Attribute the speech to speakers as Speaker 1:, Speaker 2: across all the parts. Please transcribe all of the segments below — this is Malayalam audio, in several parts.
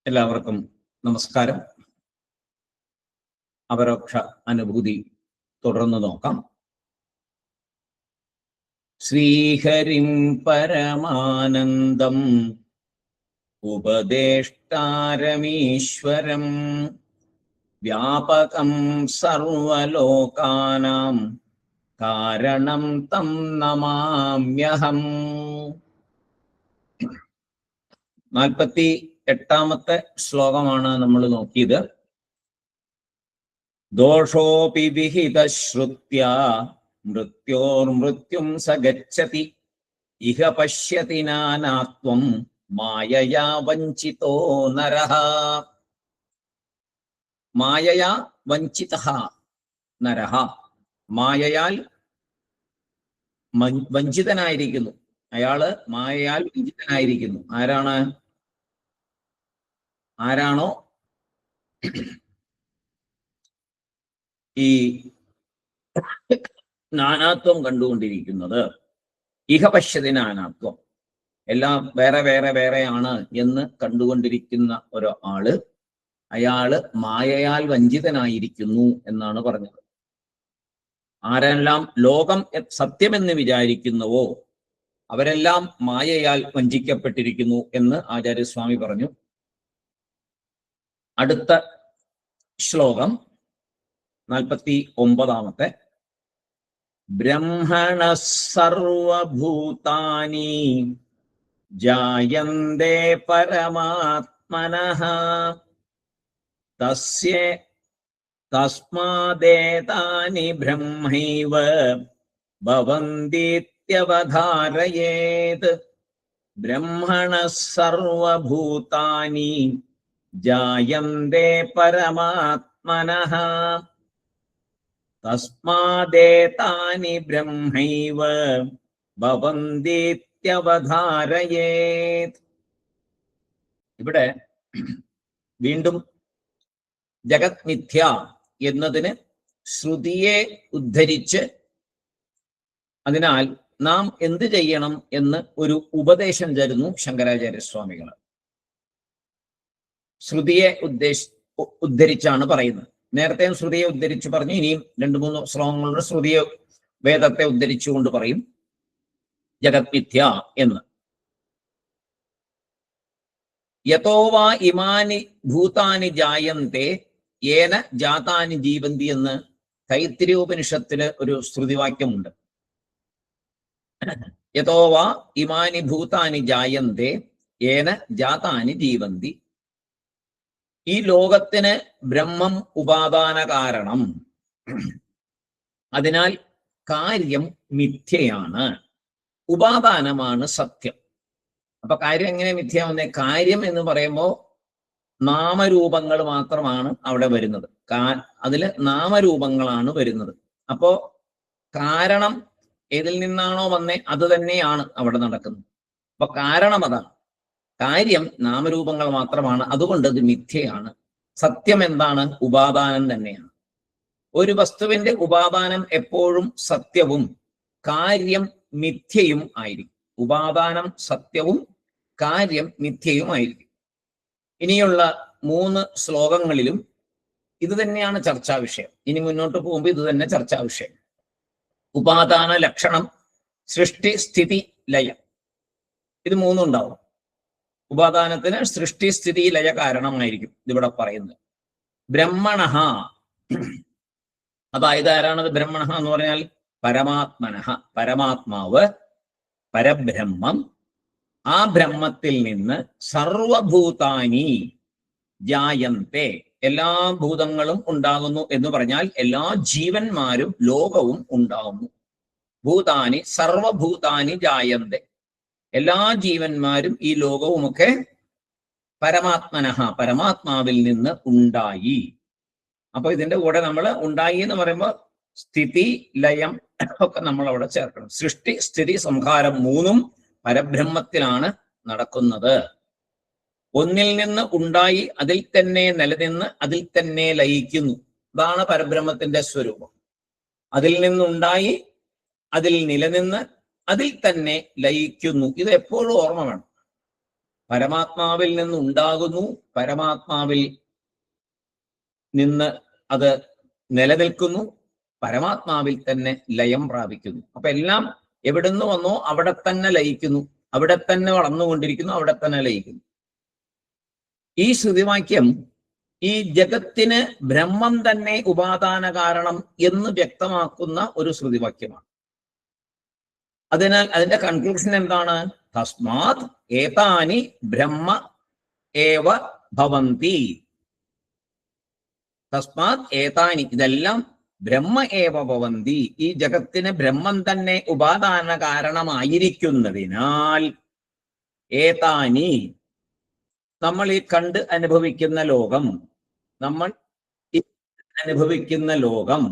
Speaker 1: എല്ലാവർക്കും നമസ്കാരം. അപരോക്ഷ അനുഭൂതി തുടർന്ന് നോക്കാം. ശ്രീഹരിം പരമാനന്ദം ഉപദേഷ്ടാരമീശ്വരം വ്യാപകം സർവലോകാനാം കാരണം തം നമാമ്യഹം. 48ാമത്തെ ശ്ലോകമാണ് നമ്മൾ നോക്കിയത്. ദോഷോപി വിഹിത ശ്രുത്യ മൃത്യോർമൃത്യും സഗച്ഛതി ഇഹ പശ്യതി നാനാത്വം മായയാ വഞ്ചിതോ നരഃ. മായയാ വഞ്ചിതഃ നരഃ. മായയാൽ വഞ്ചിതനായിരിക്കുന്നു. അയാള് മായയാൽ വഞ്ചിതനായിരിക്കുന്നു. ആരാണോ ഈ നാനാത്വം കണ്ടുകൊണ്ടിരിക്കുന്നത്, ഇഹ പശ്യതി നാനാത്വം, എല്ലാം വേറെ വേറെ വേറെയാണ് എന്ന് കണ്ടുകൊണ്ടിരിക്കുന്ന ഒരാള്, അയാള് മായയാൽ വഞ്ചിതനായിരിക്കുന്നു എന്നാണ് പറഞ്ഞത്. ആരെല്ലാം ലോകം സത്യമെന്ന് വിചാരിക്കുന്നുവോ അവരെല്ലാം മായയാൽ വഞ്ചിക്കപ്പെട്ടിരിക്കുന്നു എന്ന് ആചാര്യസ്വാമി പറഞ്ഞു. അടുത്ത ശ്ലോകം 49ാമത്തെ. ബ്രഹ്മണ സർവഭൂതാനി ജായന്തേ പരമാത്മനഃ തസ്മാദേതാനി ബ്രഹ്മൈവ ഭവന്തിത്യവധാരയേത്. ബ്രഹ്മണ സർവഭൂതാനി ജായന്തേ പരമാത്മനഃ തസ്മാദേതാനി ബ്രഹ്മൈവ ഭവന്തിത്യവധാരയേത്. ഇവിടെ വീണ്ടും ജഗത് മിഥ്യ എന്നതിന് ശ്രുതിയെ ഉദ്ധരിച്ച് അതിനാൽ നാം എന്ത് ചെയ്യണം എന്ന് ഒരു ഉപദേശം തരുന്നു ശങ്കരാചാര്യസ്വാമികൾ. ശ്രുതിയെ ഉദ്ധരിച്ചാണ് പറയുന്നത്. നേരത്തെ ശ്രുതിയെ ഉദ്ധരിച്ചു പറഞ്ഞു. ഇനിയും 2-3 ശ്ലോകങ്ങളുടെ ശ്രുതിയെ, വേദത്തെ ഉദ്ധരിച്ചുകൊണ്ട് പറയും ജഗത് മിഥ്യ എന്ന്. യതോ വാ ഇമാനി ഭൂതാനി ജായന്തേ യേന ജാതാനി ജീവന്തി എന്ന് തൈത്തിരീയോപനിഷത്തില് ഒരു ശ്രുതിവാക്യമുണ്ട്. യതോ വാ ഇമാനി ഭൂതാനി ജായന്തേ യേന ജാതാനി ജീവന്തി. ഈ ലോകത്തിന് ബ്രഹ്മം ഉപാദാന കാരണം, അതിനാൽ കാര്യം മിഥ്യയാണ്, ഉപാദാനമാണ് സത്യം. അപ്പൊ കാര്യം എങ്ങനെ മിഥ്യയാവുന്നേ? കാര്യം എന്ന് പറയുമ്പോൾ നാമരൂപങ്ങൾ മാത്രമാണ് അവിടെ വരുന്നത്. അതില് നാമരൂപങ്ങളാണ് വരുന്നത്. അപ്പോ കാരണം ഏതിൽ നിന്നാണോ വന്നേ അത് തന്നെയാണ് അവിടെ നടക്കുന്നത്. അപ്പൊ കാരണം അതാണ്. കാര്യം നാമരൂപങ്ങൾ മാത്രമാണ്, അതുകൊണ്ട് അത് മിഥ്യയാണ്. സത്യം എന്താണ്? ഉപാദാനം തന്നെയാണ്. ഒരു വസ്തുവിന്റെ ഉപാദാനം എപ്പോഴും സത്യവും കാര്യം മിഥ്യയും ആയിരിക്കും. ഉപാദാനം സത്യവും കാര്യം മിഥ്യയും ആയിരിക്കും. ഇനിയുള്ള 3 ശ്ലോകങ്ങളിലും ഇത് തന്നെയാണ് ചർച്ചാ വിഷയം. ഇനി മുന്നോട്ട് പോകുമ്പോൾ ഇത് തന്നെ ചർച്ചാ വിഷയം. ഉപാദാന ലക്ഷണം, സൃഷ്ടി, സ്ഥിതി, ലയം. ഇത് 3 ഉണ്ടാവും. ഉപാദാനത്തിന് സൃഷ്ടി, സ്ഥിതി, ലയ കാരണമായിരിക്കും ഇതിവിടെ പറയുന്നത്. ബ്രഹ്മണഃ, അതായത് ആരാണത് ബ്രഹ്മണഃ എന്ന് പറഞ്ഞാൽ? പരമാത്മനഃ, പരമാത്മാവ്, പരബ്രഹ്മം. ആ ബ്രഹ്മത്തിൽ നിന്ന് സർവഭൂതാനി ജായന്തേ, എല്ലാ ഭൂതങ്ങളും ഉണ്ടാകുന്നു എന്ന് പറഞ്ഞാൽ എല്ലാ ജീവന്മാരും ലോകവും ഉണ്ടാകുന്നു. ഭൂതാനി സർവഭൂതാനി ജായന്തേ, എല്ലാ ജീവന്മാരും ഈ ലോകവുമൊക്കെ പരമാത്മനഃ, പരമാത്മാവിൽ നിന്ന് ഉണ്ടായി. അപ്പൊ ഇതിന്റെ കൂടെ നമ്മൾ ഉണ്ടായി എന്ന് പറയുമ്പോൾ സ്ഥിതി, ലയം ഒക്കെ നമ്മൾ അവിടെ ചേർക്കണം. സൃഷ്ടി, സ്ഥിതി, സംഹാരം 3ഉം പരബ്രഹ്മത്തിലാണ് നടക്കുന്നത്. ഒന്നിൽ നിന്ന് ഉണ്ടായി അതിൽ തന്നെ നിലനിന്ന് അതിൽ തന്നെ ലയിക്കുന്നു. അതാണ് പരബ്രഹ്മത്തിന്റെ സ്വരൂപം. അതിൽ നിന്നുണ്ടായി അതിൽ നിലനിന്ന് അതിൽ തന്നെ ലയിക്കുന്നു. ഇത് എപ്പോഴും ഓർമ്മ വേണം. പരമാത്മാവിൽ നിന്നുണ്ടാകുന്നു, പരമാത്മാവിൽ നിന്ന് അത് നിലനിൽക്കുന്നു, പരമാത്മാവിൽ തന്നെ ലയം പ്രാപിക്കുന്നു. അപ്പൊ എല്ലാം എവിടുന്ന് വന്നോ അവിടെ തന്നെ ലയിക്കുന്നു, അവിടെ തന്നെ വളർന്നുകൊണ്ടിരിക്കുന്നു, അവിടെ തന്നെ ലയിക്കുന്നു. ഈ ശ്രുതിവാക്യം ഈ ജഗത്തിന് ബ്രഹ്മം തന്നെ ഉപാദാന കാരണം എന്ന് വ്യക്തമാക്കുന്ന ഒരു ശ്രുതിവാക്യമാണ്. അതിനാൽ അതിന്റെ കൺക്ലൂഷൻ എന്താണ്? തസ്മാത് ഏതാനി ബ്രഹ്മ ഏവ ഭവന്തി. തസ്മാത് ഏതാനി, ഇതെല്ലാം ബ്രഹ്മ ഏവ ഭവന്തി, ഈ ജഗത്തിന് ബ്രഹ്മം തന്നെ ഉപാദാന കാരണമായിരിക്കുന്നതിനാൽ ഏതാനി, നമ്മൾ ഈ കണ്ട് അനുഭവിക്കുന്ന ലോകം, നമ്മൾ അനുഭവിക്കുന്ന ലോകം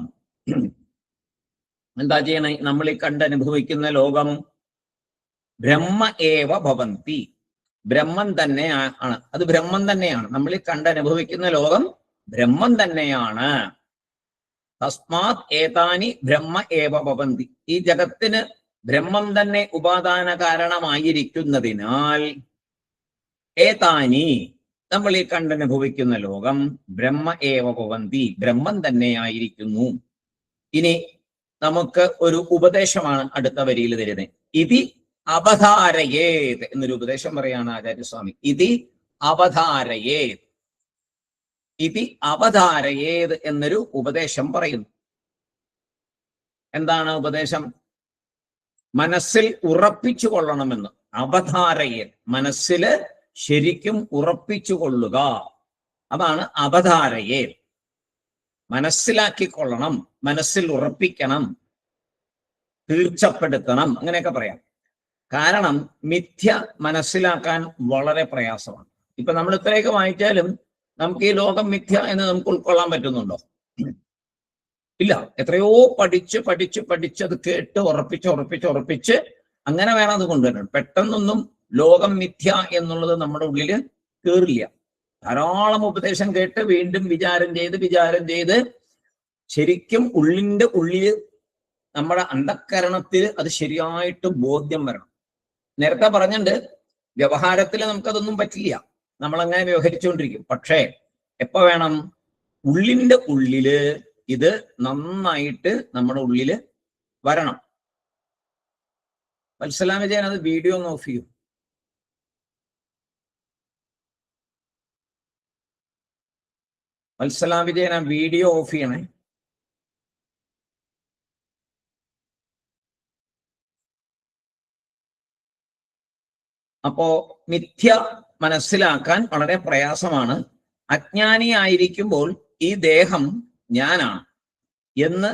Speaker 1: എന്താ ചെയ്യണേ? നമ്മൾ ഈ കണ്ട് അനുഭവിക്കുന്ന ലോകം ബ്രഹ്മ ഏവ ഭവന്തി, ബ്രഹ്മം തന്നെ ആണ്, അത് ബ്രഹ്മം തന്നെയാണ്. നമ്മൾ ഈ കണ്ട് അനുഭവിക്കുന്ന ലോകം ബ്രഹ്മം തന്നെയാണ്. തസ്മാത് ഏതാനി ബ്രഹ്മ ഏവ ഭവന്തി, ഈ ജഗത്തിന് ബ്രഹ്മം തന്നെ ഉപാദാന കാരണമായിരിക്കുന്നതിനാൽ ഏതാനി, നമ്മൾ ഈ കണ്ടനുഭവിക്കുന്ന ലോകം ബ്രഹ്മ ഏവ ഭവന്തി, ബ്രഹ്മം തന്നെയായിരിക്കുന്നു. ഇനി നമുക്ക് ഒരു ഉപദേശമാണ് അടുത്ത വരിയിൽ തരുന്നത്. ഇതി അവധാരയേത് എന്നൊരു ഉപദേശം പറയാണ് ആചാര്യസ്വാമി. ഇതി അവധാരയേത്, ഇതി അവധാരയേത് എന്നൊരു ഉപദേശം പറയുന്നു. എന്താണ് ഉപദേശം? മനസ്സിൽ ഉറപ്പിച്ചു കൊള്ളണമെന്ന്. അവധാരയേത്, മനസ്സില് ശരിക്കും ഉറപ്പിച്ചു കൊള്ളുക, അതാണ് അവധാരയേത്. മനസ്സിലാക്കിക്കൊള്ളണം, മനസ്സിൽ ഉറപ്പിക്കണം, തീർച്ചപ്പെടുത്തണം, അങ്ങനെയൊക്കെ പറയാം. കാരണം മിഥ്യ മനസ്സിലാക്കാൻ വളരെ പ്രയാസമാണ്. ഇപ്പൊ നമ്മൾ ഇത്രയൊക്കെ വായിച്ചാലും നമുക്ക് ഈ ലോകം മിഥ്യ എന്ന് നമുക്ക് ഉൾക്കൊള്ളാൻ പറ്റുന്നുണ്ടോ? ഇല്ല. എത്രയോ പഠിച്ച് അത് കേട്ട് ഉറപ്പിച്ച് അങ്ങനെ വേണം അത് കൊണ്ടുവരണം. പെട്ടെന്നൊന്നും ലോകം മിഥ്യ എന്നുള്ളത് നമ്മുടെ ഉള്ളിൽ കയറില്ല. ധാരാളം ഉപദേശം കേട്ട് വീണ്ടും വിചാരം ചെയ്ത് ശരിക്കും ഉള്ളിന്റെ ഉള്ളില് നമ്മുടെ അന്ധക്കരണത്തിൽ അത് ശരിയായിട്ട് ബോധ്യം വരണം. നേരത്തെ പറഞ്ഞിട്ടുണ്ട്, വ്യവഹാരത്തിൽ നമുക്കതൊന്നും പറ്റില്ല, നമ്മളങ്ങനെ വ്യവഹരിച്ചുകൊണ്ടിരിക്കും. പക്ഷേ എപ്പോ വേണം? ഉള്ളിന്റെ ഉള്ളില് ഇത് നന്നായിട്ട് നമ്മുടെ ഉള്ളില് വരണം. വത്സലാം വിജയൻ അത് വീഡിയോ ഒന്ന് ഓഫ് ചെയ്യും. വത്സലാം വിജയൻ ആ വീഡിയോ ഓഫ് ചെയ്യണേ. അപ്പോ മിഥ്യ മനസ്സിലാക്കാൻ വളരെ പ്രയാസമാണ്. അജ്ഞാനിയായിരിക്കുമ്പോൾ ഈ ദേഹം ഞാനാണ് എന്ന്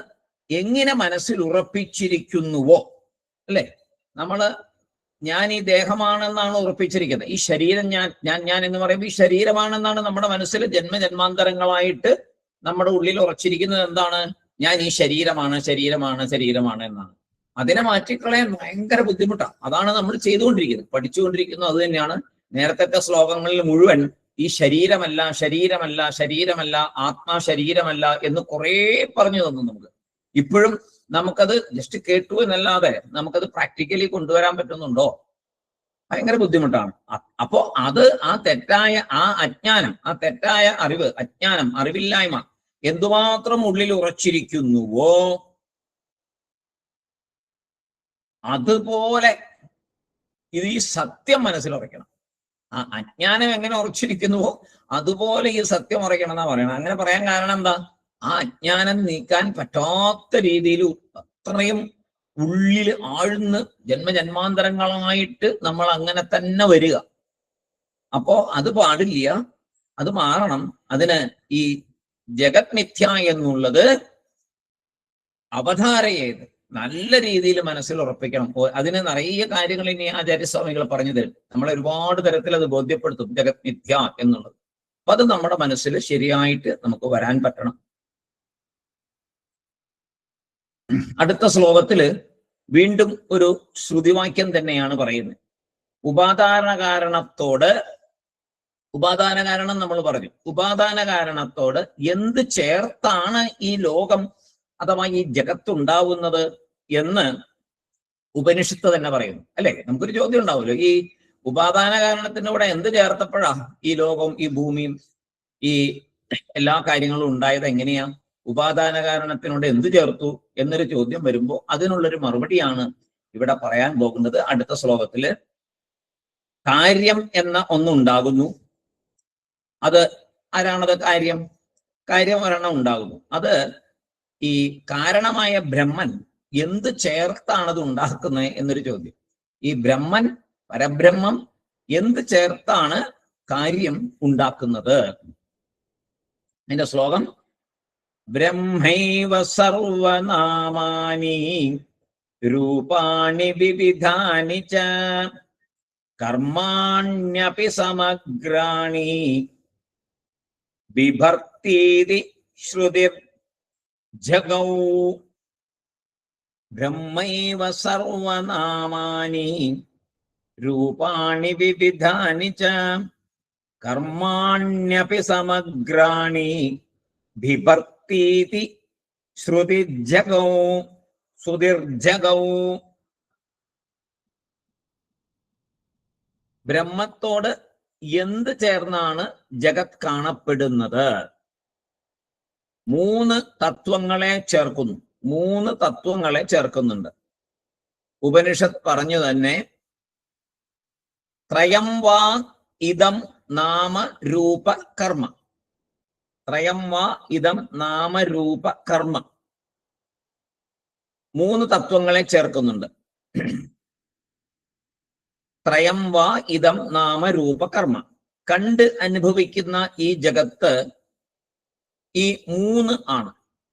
Speaker 1: എങ്ങനെ മനസ്സിൽ ഉറപ്പിച്ചിരിക്കുന്നുവോ, അല്ലെ? ഞാൻ ഈ ദേഹമാണെന്നാണ് ഉറപ്പിച്ചിരിക്കുന്നത്. ഈ ശരീരം ഞാൻ എന്ന് പറയുമ്പോൾ ഈ ശരീരമാണെന്നാണ് നമ്മുടെ മനസ്സിൽ ജന്മജന്മാന്തരങ്ങളായിട്ട് നമ്മുടെ ഉള്ളിൽ ഉറച്ചിരിക്കുന്നത്. എന്താണ്? ഞാൻ ഈ ശരീരമാണ് എന്നാണ്. അതിനെ മാറ്റിക്കളയാൻ ഭയങ്കര ബുദ്ധിമുട്ടാണ്. അതാണ് നമ്മൾ ചെയ്തുകൊണ്ടിരിക്കുന്നത്, പഠിച്ചുകൊണ്ടിരിക്കുന്നത്. അത് തന്നെയാണ് നേരത്തെ ശ്ലോകങ്ങളിൽ മുഴുവൻ ഈ ശരീരമല്ല ആത്മാ ശരീരമല്ല എന്ന് കുറെ പറഞ്ഞു തന്നു നമുക്ക്. ഇപ്പോഴും നമുക്കത് ജസ്റ്റ് കേട്ടു എന്നല്ലാതെ നമുക്കത് പ്രാക്ടിക്കലി കൊണ്ടുവരാൻ പറ്റുന്നുണ്ടോ? ഭയങ്കര ബുദ്ധിമുട്ടാണ്. അപ്പോ അത് ആ തെറ്റായ അജ്ഞാനം, ആ തെറ്റായ അറിവില്ലായ്മ എന്തുമാത്രം ഉള്ളിൽ ഉറച്ചിരിക്കുന്നുവോ അതുപോലെ ഇത് ഈ സത്യം മനസ്സിലുറയ്ക്കണം. ആ അജ്ഞാനം എങ്ങനെ ഉറച്ചിരിക്കുന്നുവോ അതുപോലെ ഈ സത്യം ഉറയ്ക്കണം എന്നാ പറയണം. അങ്ങനെ പറയാൻ കാരണം എന്താ? ആ അജ്ഞാനം നീക്കാൻ പറ്റാത്ത രീതിയിൽ അത്രയും ഉള്ളിൽ ആഴ്ന്ന് ജന്മജന്മാന്തരങ്ങളായിട്ട് നമ്മൾ അങ്ങനെ തന്നെ വരിക. അപ്പോ അത് പാടില്ല, അത് മാറണം. അതിന് ഈ ജഗത് മിഥ്യ എന്നുള്ളത് അവധാരയേത് നല്ല രീതിയിൽ മനസ്സിൽ ഉറപ്പിക്കണം. അതിന് നിറയെ കാര്യങ്ങൾ ഇനി ആചാര്യസ്വാമികൾ പറഞ്ഞു തരും. നമ്മളെ ഒരുപാട് തരത്തിൽ അത് ബോധ്യപ്പെടുത്തും ജഗത് മിഥ്യ എന്നുള്ളത്. അപ്പൊ അത് നമ്മുടെ മനസ്സിൽ ശരിയായിട്ട് നമുക്ക് വരാൻ പറ്റണം. അടുത്ത ശ്ലോകത്തില് വീണ്ടും ഒരു ശ്രുതിവാക്യം തന്നെയാണ് പറയുന്നത്. ഉപാദാന കാരണം നമ്മൾ പറഞ്ഞു. ഉപാദാന കാരണത്തോട് എന്ത് ചേർത്താണ് ഈ ലോകം അഥവാ ഈ ജഗത്തുണ്ടാവുന്നത് എന്ന് ഉപനിഷത്ത് തന്നെ പറയുന്നു, അല്ലെ? നമുക്കൊരു ചോദ്യം ഉണ്ടാവുമല്ലോ, ഈ ഉപാദാന കാരണത്തിന്റെ കൂടെ എന്ത് ചേർത്തപ്പോഴാ ഈ ലോകവും ഈ ഭൂമിയും ഈ എല്ലാ കാര്യങ്ങളും ഉണ്ടായത്? എങ്ങനെയാ? ഉപാദാന കാരണത്തിനോട് എന്ത് ചേർത്തു എന്നൊരു ചോദ്യം വരുമ്പോൾ അതിനുള്ളൊരു മറുപടിയാണ് ഇവിടെ പറയാൻ പോകുന്നത്. അടുത്ത ശ്ലോകത്തില് കാര്യം എന്ന ഒന്നുണ്ടാകുന്നു. അത് ആരാണത്? കാര്യം ഒരെണ്ണം ഉണ്ടാകുന്നു. അത് ഈ കാരണമായ ബ്രഹ്മൻ എന്ത് ചേർത്താണത് ഉണ്ടാക്കുന്നത് എന്നൊരു ചോദ്യം. ഈ ബ്രഹ്മൻ, പരബ്രഹ്മം എന്ത് ചേർത്താണ് കാര്യം ഉണ്ടാക്കുന്നത്? അതിന്റെ ശ്ലോകം ബ്രഹ്മൈവ സർവനാമാനി രൂപാണി വിവിധാനി ച കർമാണ്യപി സമഗ്രാണി ബിഭർത്തീതി ശ്രുതിർ ജഗൗ. ബ്രഹ്മൈവ സർവനാമാനി രൂപാണി വിവിധാനി ച കർമാണ്യപി സമഗ്രാണി ബിഭർത്തീതി ശ്രുതിർജഗൗ. ബ്രഹ്മത്തോട് എന്ത് ചേർന്നാണ് ജഗത് കാണപ്പെടുന്നത്? 3 തത്വങ്ങളെ ചേർക്കുന്നു. 3 തത്വങ്ങളെ ചേർക്കുന്നുണ്ട്. ഉപനിഷത്ത് പറഞ്ഞു തന്നെ ത്രയം വാ ഇദം നാമ രൂപ കർമ്മ. ത്രയം വാ ഇദം നാമ രൂപ കർമ്മ. 3 തത്വങ്ങളെ ചേർക്കുന്നുണ്ട്. ത്രയം വാ ഇദം നാമ രൂപ കർമ്മ. കണ്ട് അനുഭവിക്കുന്ന ഈ ജഗത്ത് ഈ 3 ആണ്.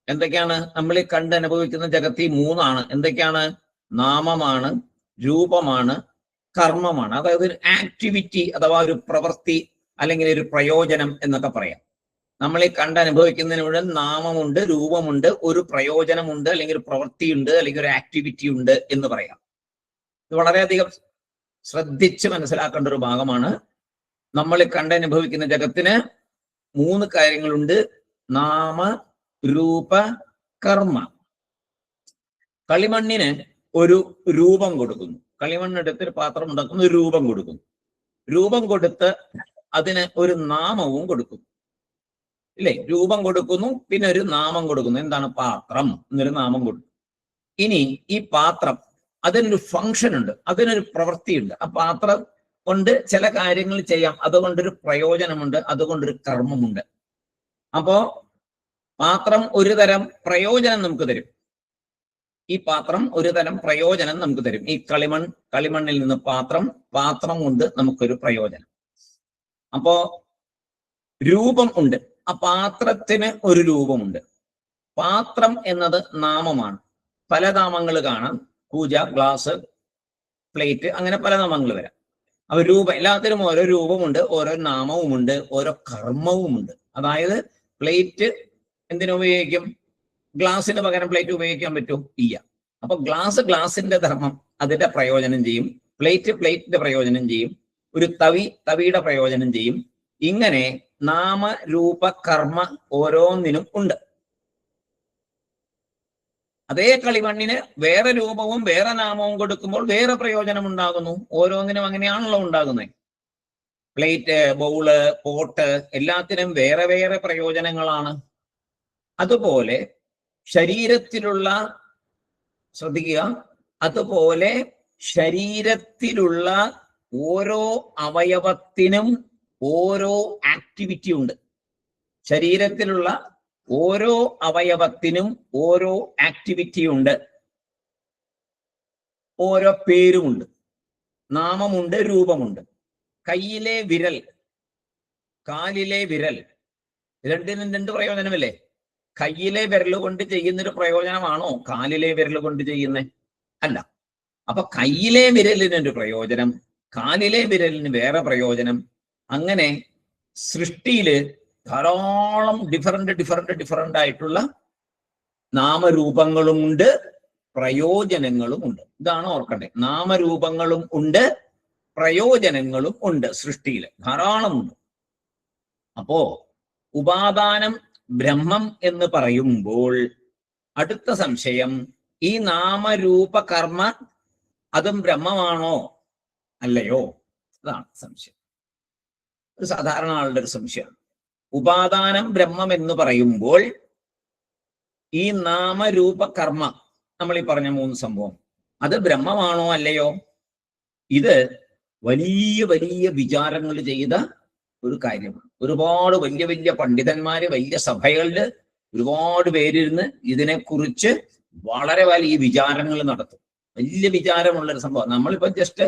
Speaker 1: എന്തൊക്കെയാണ്? നമ്മൾ ഈ കണ്ട് അനുഭവിക്കുന്ന ജഗത്ത് ഈ 3 ആണ്. എന്തൊക്കെയാണ്? നാമമാണ്, രൂപമാണ്, കർമ്മമാണ്. അതായത് ഒരു ആക്ടിവിറ്റി അഥവാ ഒരു പ്രവൃത്തി അല്ലെങ്കിൽ ഒരു പ്രയോജനം എന്നൊക്കെ പറയാം. നമ്മൾ ഈ കണ്ട് അനുഭവിക്കുന്നതിന് മുഴുവൻ നാമമുണ്ട്, രൂപമുണ്ട്, ഒരു പ്രയോജനമുണ്ട്, അല്ലെങ്കിൽ ഒരു പ്രവൃത്തിയുണ്ട്, അല്ലെങ്കിൽ ഒരു ആക്ടിവിറ്റി ഉണ്ട് എന്ന് പറയാം. ഇത് വളരെയധികം ശ്രദ്ധിച്ച് മനസ്സിലാക്കേണ്ട ഒരു ഭാഗമാണ്. നമ്മൾ കണ്ട് അനുഭവിക്കുന്ന ജഗത്തിന് 3 കാര്യങ്ങളുണ്ട്: നാമ, രൂപ, കർമ്മ. കളിമണ്ണിന് ഒരു രൂപം കൊടുക്കുന്നു. കളിമണ്ണെടുത്തൊരു പാത്രം ഉണ്ടാക്കുന്ന ഒരു രൂപം കൊടുക്കുന്നു. രൂപം കൊടുത്ത് അതിന് ഒരു നാമവും കൊടുക്കുന്നു. ഇല്ലേ? രൂപം കൊടുക്കുന്നു, പിന്നെ ഒരു നാമം കൊടുക്കുന്നു. എന്താണ്? പാത്രം എന്നൊരു നാമം കൊടുക്കും. ഇനി ഈ പാത്രം, അതിനൊരു ഫങ്ഷൻ ഉണ്ട്, അതിനൊരു പ്രവൃത്തിയുണ്ട്. ആ പാത്രം കൊണ്ട് ചില കാര്യങ്ങൾ ചെയ്യാം. അതുകൊണ്ടൊരു പ്രയോജനമുണ്ട്, അതുകൊണ്ടൊരു കർമ്മമുണ്ട്. അപ്പോ പാത്രം ഒരു തരം പ്രയോജനം നമുക്ക് തരും. ഈ പാത്രം ഒരു തരം പ്രയോജനം നമുക്ക് തരും. ഈ കളിമണ്ണിൽ നിന്ന് പാത്രം കൊണ്ട് നമുക്കൊരു പ്രയോജനം. അപ്പോ രൂപം ഉണ്ട്. ആ പാത്രത്തിന് ഒരു രൂപമുണ്ട്. പാത്രം എന്നത് നാമമാണ്. പല നാമങ്ങൾ കാണാം. പൂജ, ഗ്ലാസ്, പ്ലേറ്റ്, അങ്ങനെ പല നാമങ്ങൾ വരാം. അപ്പൊ രൂപം, എല്ലാത്തിനും ഓരോ രൂപമുണ്ട്, ഓരോ നാമവുമുണ്ട്, ഓരോ കർമ്മവുമുണ്ട്. അതായത് പ്ലേറ്റ് എന്തിനുപയോഗിക്കും? ഗ്ലാസിന് പകരം പ്ലേറ്റ് ഉപയോഗിക്കാൻ പറ്റും? ഇല്ല. അപ്പൊ ഗ്ലാസിന്റെ ധർമ്മം, അതിന്റെ പ്രയോജനം ചെയ്യും. പ്ലേറ്റിന്റെ പ്രയോജനം ചെയ്യും. ഒരു തവിയുടെ പ്രയോജനം ചെയ്യും. ഇങ്ങനെ നാമ, രൂപ, കർമ്മ ഓരോന്നിനും ഉണ്ട്. അതേ കളിമണ്ണിന് വേറെ രൂപവും വേറെ നാമവും കൊടുക്കുമ്പോൾ വേറെ പ്രയോജനം ഉണ്ടാകുന്നു. ഓരോന്നിനും അങ്ങനെയാണല്ലോ ഉണ്ടാകുന്നത്. പ്ലേറ്റ്, ബൗള്, പോട്ട് എല്ലാത്തിനും വേറെ വേറെ പ്രയോജനങ്ങളാണ്. അതുപോലെ ശരീരത്തിലുള്ള, ശ്രദ്ധിക്കുക, അതുപോലെ ശരീരത്തിലുള്ള ഓരോ അവയവത്തിനും ഓരോ ആക്ടിവിറ്റി ഉണ്ട്. ശരീരത്തിലുള്ള ഓരോ അവയവത്തിനും ഓരോ ആക്ടിവിറ്റി ഉണ്ട്, ഓരോ പേരുമുണ്ട്, നാമമുണ്ട്, രൂപമുണ്ട്. കയ്യിലെ വിരൽ, കാലിലെ വിരൽ, രണ്ടിനും 2 പ്രയോജനമല്ലേ? കയ്യിലെ വിരൽ കൊണ്ട് ചെയ്യുന്നൊരു പ്രയോജനമാണോ കാലിലെ വിരൽ കൊണ്ട് ചെയ്യുന്നത്? അല്ല. അപ്പൊ കയ്യിലെ വിരലിനൊരു പ്രയോജനം, കാലിലെ വിരലിന് വേറെ പ്രയോജനം. അങ്ങനെ സൃഷ്ടിയില് ധാരാളം ഡിഫറന്റ് ആയിട്ടുള്ള നാമരൂപങ്ങളുമുണ്ട്, പ്രയോജനങ്ങളും ഉണ്ട്. ഇതാണ് ഓർക്കണ്ടേ. നാമരൂപങ്ങളും ഉണ്ട്, പ്രയോജനങ്ങളും ഉണ്ട്. സൃഷ്ടിയിൽ ധാരാളമുണ്ട്. അപ്പോ ഉപാദാനം ബ്രഹ്മം എന്ന് പറയുമ്പോൾ അടുത്ത സംശയം, ഈ നാമരൂപ കർമ്മ അതും ബ്രഹ്മമാണോ അല്ലയോ? അതാണ് സംശയം. ഒരു സാധാരണ ആളുടെ ഒരു സംശയമാണ്. ഉപാദാനം ബ്രഹ്മം എന്ന് പറയുമ്പോൾ ഈ നാമരൂപ കർമ്മ നമ്മൾ ഈ പറഞ്ഞ 3 സംഭവം അത് ബ്രഹ്മമാണോ അല്ലയോ? ഇത് വലിയ വലിയ വിചാരങ്ങൾ ചെയ്ത ഒരു കാര്യമാണ്. ഒരുപാട് വലിയ വലിയ പണ്ഡിതന്മാര് വലിയ സഭകളില് ഒരുപാട് പേരിരുന്ന് ഇതിനെക്കുറിച്ച് വളരെ വലിയ വിചാരങ്ങൾ നടത്തും. വലിയ വിചാരമുള്ള ഒരു സംഭവം. നമ്മളിപ്പോ ജസ്റ്റ്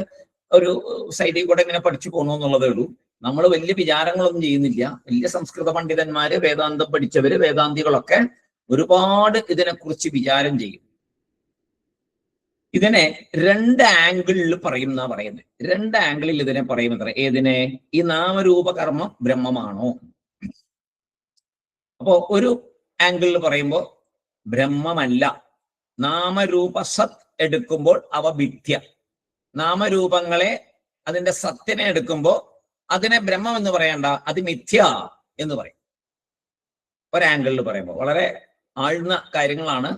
Speaker 1: ഒരു സൈഡിൽ കൂടെ ഇങ്ങനെ പഠിച്ചു പോകണമെന്നുള്ളതേ ഉള്ളൂ. നമ്മൾ വലിയ വിചാരങ്ങളൊന്നും ചെയ്യുന്നില്ല. വലിയ സംസ്കൃത പണ്ഡിതന്മാര്, വേദാന്തം പഠിച്ചവര്, വേദാന്തികളൊക്കെ ഒരുപാട് ഇതിനെക്കുറിച്ച് വിചാരം ചെയ്യും. ഇതിനെ 2 ആംഗിളിൽ പറയുന്ന പറയുന്നത്. 2 ആംഗിളിൽ ഇതിനെ പറയുന്നത്. ഏതിനെ? ഈ നാമരൂപകർമ്മം ബ്രഹ്മമാണോ? അപ്പോ ഒരു ആംഗിളിൽ പറയുമ്പോൾ ബ്രഹ്മമല്ല, നാമരൂപ സത് എടുക്കുമ്പോൾ അവ മിഥ്യ. നാമരൂപങ്ങളെ അതിന്റെ സത്തിനെ എടുക്കുമ്പോൾ അതിനെ ബ്രഹ്മം എന്ന് പറയണ്ട, അത് മിഥ്യ എന്ന് പറയും. ഒരാംഗിളിൽ പറയുമ്പോൾ വളരെ ആഴ്ന്ന കാര്യങ്ങളാണ്.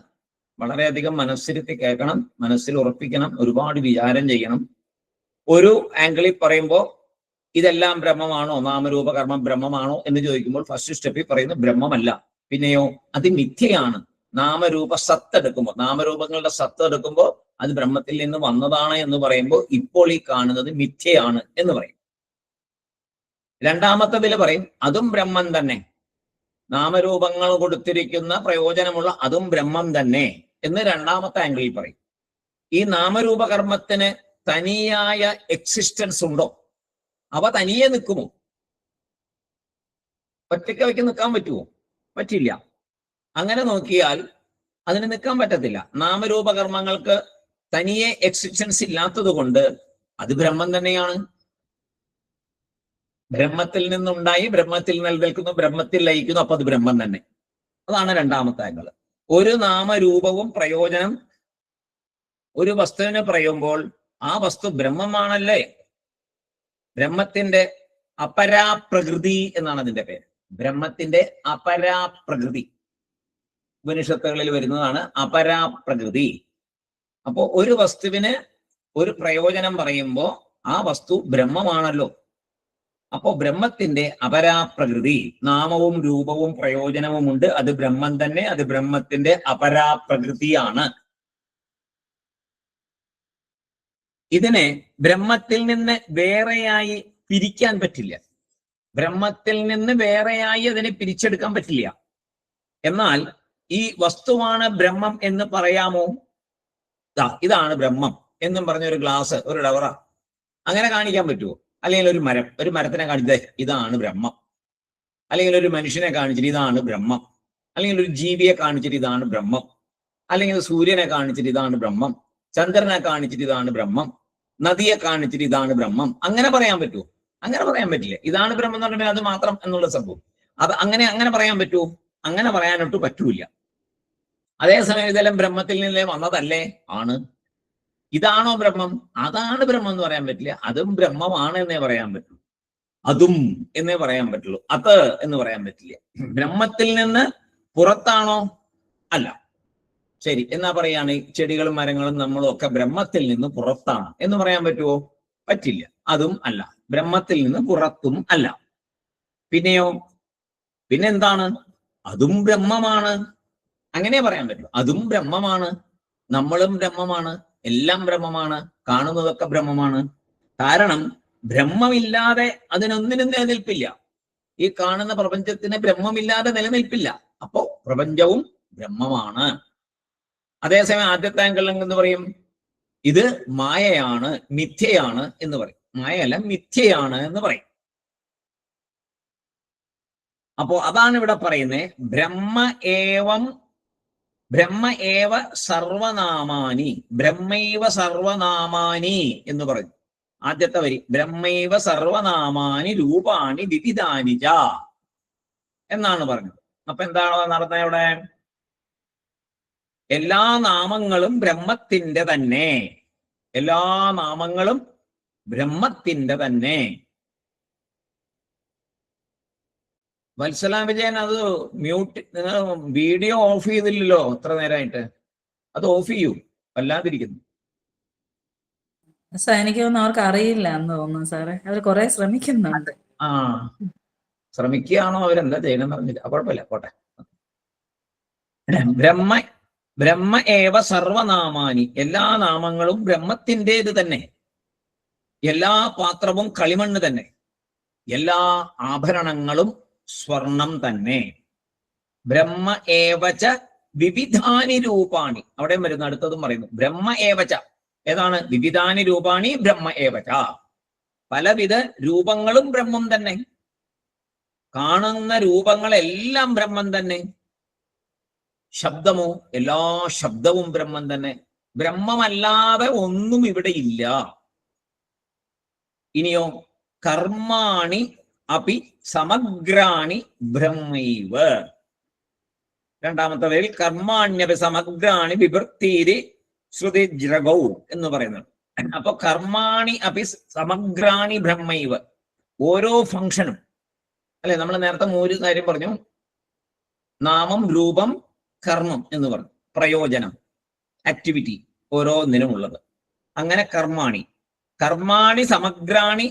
Speaker 1: വളരെയധികം മനസ്സിരുത്തി കേൾക്കണം, മനസ്സിൽ ഉറപ്പിക്കണം, ഒരുപാട് വിചാരം ചെയ്യണം. ഒരു ആംഗിളിൽ പറയുമ്പോൾ ഇതെല്ലാം ബ്രഹ്മമാണോ, നാമരൂപകർമ്മം ബ്രഹ്മമാണോ എന്ന് ചോദിക്കുമ്പോൾ ഫസ്റ്റ് സ്റ്റെപ്പിൽ പറയുന്നത് ബ്രഹ്മമല്ല. പിന്നെയോ അത് മിഥ്യയാണ്. നാമരൂപ സത്ത് എടുക്കുമ്പോൾ, നാമരൂപങ്ങളുടെ സത്ത് എടുക്കുമ്പോൾ അത് ബ്രഹ്മത്തിൽ നിന്ന് വന്നതാണ് എന്ന് പറയുമ്പോൾ ഇപ്പോൾ ഈ കാണുന്നത് മിഥ്യയാണ് എന്ന് പറയും. രണ്ടാമത്തതിൽ പറയും അതും ബ്രഹ്മം തന്നെ, നാമരൂപങ്ങൾ കൊടുത്തിരിക്കുന്ന പ്രയോജനമുള്ള അതും ബ്രഹ്മം തന്നെ എന്ന് രണ്ടാമത്തെ ആംഗിളിൽ പറയും. ഈ നാമരൂപകർമ്മത്തിന് തനിയായ എക്സിസ്റ്റൻസ് ഉണ്ടോ? അവ തനിയെ നിൽക്കുമോ? ഒറ്റയ്ക്ക് നിൽക്കാൻ പറ്റുമോ? പറ്റില്ല. അങ്ങനെ നോക്കിയാൽ അതിന് നിൽക്കാൻ പറ്റത്തില്ല. നാമരൂപകർമ്മങ്ങൾക്ക് തനിയെ എക്സിസ്റ്റൻസ് ഇല്ലാത്തത് കൊണ്ട് അത് ബ്രഹ്മം തന്നെയാണ്. ബ്രഹ്മത്തിൽ നിന്നുണ്ടായി ബ്രഹ്മത്തിൽ നിലനിൽക്കുന്നു, ബ്രഹ്മത്തിൽ ലയിക്കുന്നു, അപ്പൊ അത് ബ്രഹ്മം തന്നെ. അതാണ് രണ്ടാമത്തെ ആംഗിൾ. ഒരു നാമരൂപവും പ്രയോജനം ഒരു വസ്തുവിനെ പറയുമ്പോൾ ആ വസ്തു ബ്രഹ്മമാണല്ലേ. ബ്രഹ്മത്തിന്റെ അപരാപ്രകൃതി എന്നാണ് അതിന്റെ പേര്. ബ്രഹ്മത്തിന്റെ അപരാപ്രകൃതി ഉപനിഷത്തുകളിൽ വരുന്നതാണ് അപരാപ്രകൃതി. അപ്പോ ഒരു വസ്തുവിന് ഒരു പ്രയോജനം പറയുമ്പോൾ ആ വസ്തു ബ്രഹ്മമാണല്ലോ. അപ്പോ ബ്രഹ്മത്തിന്റെ അപരാപ്രകൃതി, നാമവും രൂപവും പ്രയോജനവും ഉണ്ട്, അത് ബ്രഹ്മം തന്നെ, അത് ബ്രഹ്മത്തിന്റെ അപരാപ്രകൃതിയാണ്. ഇതിനെ ബ്രഹ്മത്തിൽ നിന്ന് വേറെയായി പിരിക്കാൻ പറ്റില്ല. ബ്രഹ്മത്തിൽ നിന്ന് വേറെയായി അതിനെ പിരിച്ചെടുക്കാൻ പറ്റില്ല. എന്നാൽ ഈ വസ്തുവാണ് ബ്രഹ്മം എന്ന് പറയാമോ? ഇതാണ് ബ്രഹ്മം എന്നും പറഞ്ഞ ഒരു ഗ്ലാസ്, ഒരു ഡവറ അങ്ങനെ കാണിക്കാൻ പറ്റുമോ? അല്ലെങ്കിൽ ഒരു മരത്തിനെ കാണിച്ചത് ഇതാണ് ബ്രഹ്മം, അല്ലെങ്കിൽ ഒരു മനുഷ്യനെ കാണിച്ചിട്ട് ഇതാണ് ബ്രഹ്മം, അല്ലെങ്കിൽ ഒരു ജീവിയെ കാണിച്ചിട്ട് ഇതാണ് ബ്രഹ്മം, അല്ലെങ്കിൽ സൂര്യനെ കാണിച്ചിട്ട് ഇതാണ് ബ്രഹ്മം, ചന്ദ്രനെ കാണിച്ചിട്ട് ഇതാണ് ബ്രഹ്മം, നദിയെ കാണിച്ചിട്ട് ഇതാണ് ബ്രഹ്മം, അങ്ങനെ പറയാൻ പറ്റുമോ? അങ്ങനെ പറയാൻ പറ്റില്ല. ഇതാണ് ബ്രഹ്മം എന്ന് പറഞ്ഞാൽ അത് മാത്രം എന്നുള്ള സംഭവം. അത് അങ്ങനെ പറയാൻ പറ്റുമോ? അങ്ങനെ പറയാനൊട്ട് പറ്റൂല. അതേസമയം ഇതെല്ലാം ബ്രഹ്മത്തിൽ നിന്നേ വന്നതല്ലേ? ആണ്. ഇതാണോ ബ്രഹ്മം? അതാണ് ബ്രഹ്മം എന്ന് പറയാൻ പറ്റില്ല. അതും ബ്രഹ്മമാണ് എന്നേ പറയാൻ പറ്റൂ. അതും എന്നേ പറയാൻ പറ്റുള്ളൂ. അത് എന്ന് പറയാൻ പറ്റില്ല. ബ്രഹ്മത്തിൽ നിന്ന് പുറത്താണോ? അല്ല. ശരി, എന്നാ പറയാണ് ചെടികളും മരങ്ങളും നമ്മളും ഒക്കെ ബ്രഹ്മത്തിൽ നിന്ന് പുറത്താണ് എന്ന് പറയാൻ പറ്റുമോ? പറ്റില്ല. അതും അല്ല. ബ്രഹ്മത്തിൽ നിന്ന് പുറത്തും അല്ല. പിന്നെയോ? പിന്നെന്താണ്? അതും ബ്രഹ്മമാണ്. അങ്ങനെ പറയാൻ പറ്റും. അതും ബ്രഹ്മമാണ്, നമ്മളും ബ്രഹ്മമാണ്, എല്ലാം ബ്രഹ്മമാണ്, കാണുന്നതൊക്കെ ബ്രഹ്മമാണ്. കാരണം ബ്രഹ്മമില്ലാതെ അതിനൊന്നിനും നിലനിൽപ്പില്ല. ഈ കാണുന്ന പ്രപഞ്ചത്തിന് ബ്രഹ്മമില്ലാതെ നിലനിൽപ്പില്ല. അപ്പോ പ്രപഞ്ചവും ബ്രഹ്മമാണ്. അതേസമയം ആദ്യത്തെ ആംഗിൾ എന്ന് പറയും ഇത് മായയാണ്, മിഥ്യയാണ് എന്ന് പറയും. മായയല്ല, മിഥ്യയാണ് എന്ന് പറയും. അപ്പോ അതാണ് ഇവിടെ പറയുന്നത്. ബ്രഹ്മ ഏവ സർവനാമാനി, ബ്രഹ്മൈവ സർവനാമാനി എന്ന് പറയും. ആദ്യത്തെ വരി ബ്രഹ്മൈവ സർവനാമാനി രൂപാണി വിവിധാനിജ എന്നാണ് പറഞ്ഞത്. അപ്പൊ എന്താണ് നടന്നത് ഇവിടെ? എല്ലാ നാമങ്ങളും ബ്രഹ്മത്തിന്റെ തന്നെ, എല്ലാ നാമങ്ങളും ബ്രഹ്മത്തിന്റെ തന്നെ. വത്സല വിജയൻ, അത് മ്യൂട്ട്, നിങ്ങൾ വീഡിയോ ഓഫ് ചെയ്തില്ലല്ലോ എത്ര നേരമായിട്ട്? അത് ഓഫ് ചെയ്യൂ, വല്ലാതിരിക്കുന്നു.
Speaker 2: എനിക്ക് തോന്നുന്നു അവർക്ക് അറിയില്ല എന്ന് തോന്നുന്നു സാറേ. അവർ കുറെ ശ്രമിക്കുന്നുണ്ട്.
Speaker 1: ആ ശ്രമിക്കുകയാണോ അവരെന്താ ചെയ്യണമെന്ന് പറഞ്ഞില്ല. കുഴപ്പമില്ല, പോട്ടെ. ബ്രഹ്മ ഏവ സർവനാമാനി, എല്ലാ നാമങ്ങളും ബ്രഹ്മത്തിൻ്റെത് തന്നെ. എല്ലാ പാത്രവും കളിമണ്ണ് തന്നെ. എല്ലാ ആഭരണങ്ങളും സ്വർണം തന്നെ. ബ്രഹ്മ ഏവച വിവിധാനി രൂപാണി, അവിടെ വരുന്ന അടുത്തതും പറയുന്നു. ബ്രഹ്മ ഏവച ഏതാണ്? വിവിധാനി രൂപാണി ബ്രഹ്മ ഏവച, പലവിധ രൂപങ്ങളും ബ്രഹ്മം തന്നെ. കാണുന്ന രൂപങ്ങളെല്ലാം ബ്രഹ്മം തന്നെ. ശബ്ദമോ, എല്ലാ ശബ്ദവും ബ്രഹ്മം തന്നെ. ബ്രഹ്മമല്ലാതെ ഒന്നും ഇവിടെ ഇല്ല. ഇനിയോ കർമാണി അപി സമഗ്രാണി ബ്രഹ്മൈവ. രണ്ടാമത്തെ വരിൽ കർമാണ്യപി സമഗ്രാണി വിഭക്തിരി ശ്രുതിജ്രഗൗ എന്ന് പറയുന്നത്. അപ്പൊ കർമാണി അപി സമഗ്രാണി ബ്രഹ്മൈവ, ഓരോ ഫംഗ്ഷനും അല്ലെ. നമ്മൾ നേരത്തെ ഒരു കാര്യം പറഞ്ഞു, നാമം, രൂപം, കർമ്മം എന്ന് പറഞ്ഞു. പ്രയോജനം, ആക്ടിവിറ്റി ഓരോന്നിനുമുള്ളത്. അങ്ങനെ കർമാണി സമഗ്രാണി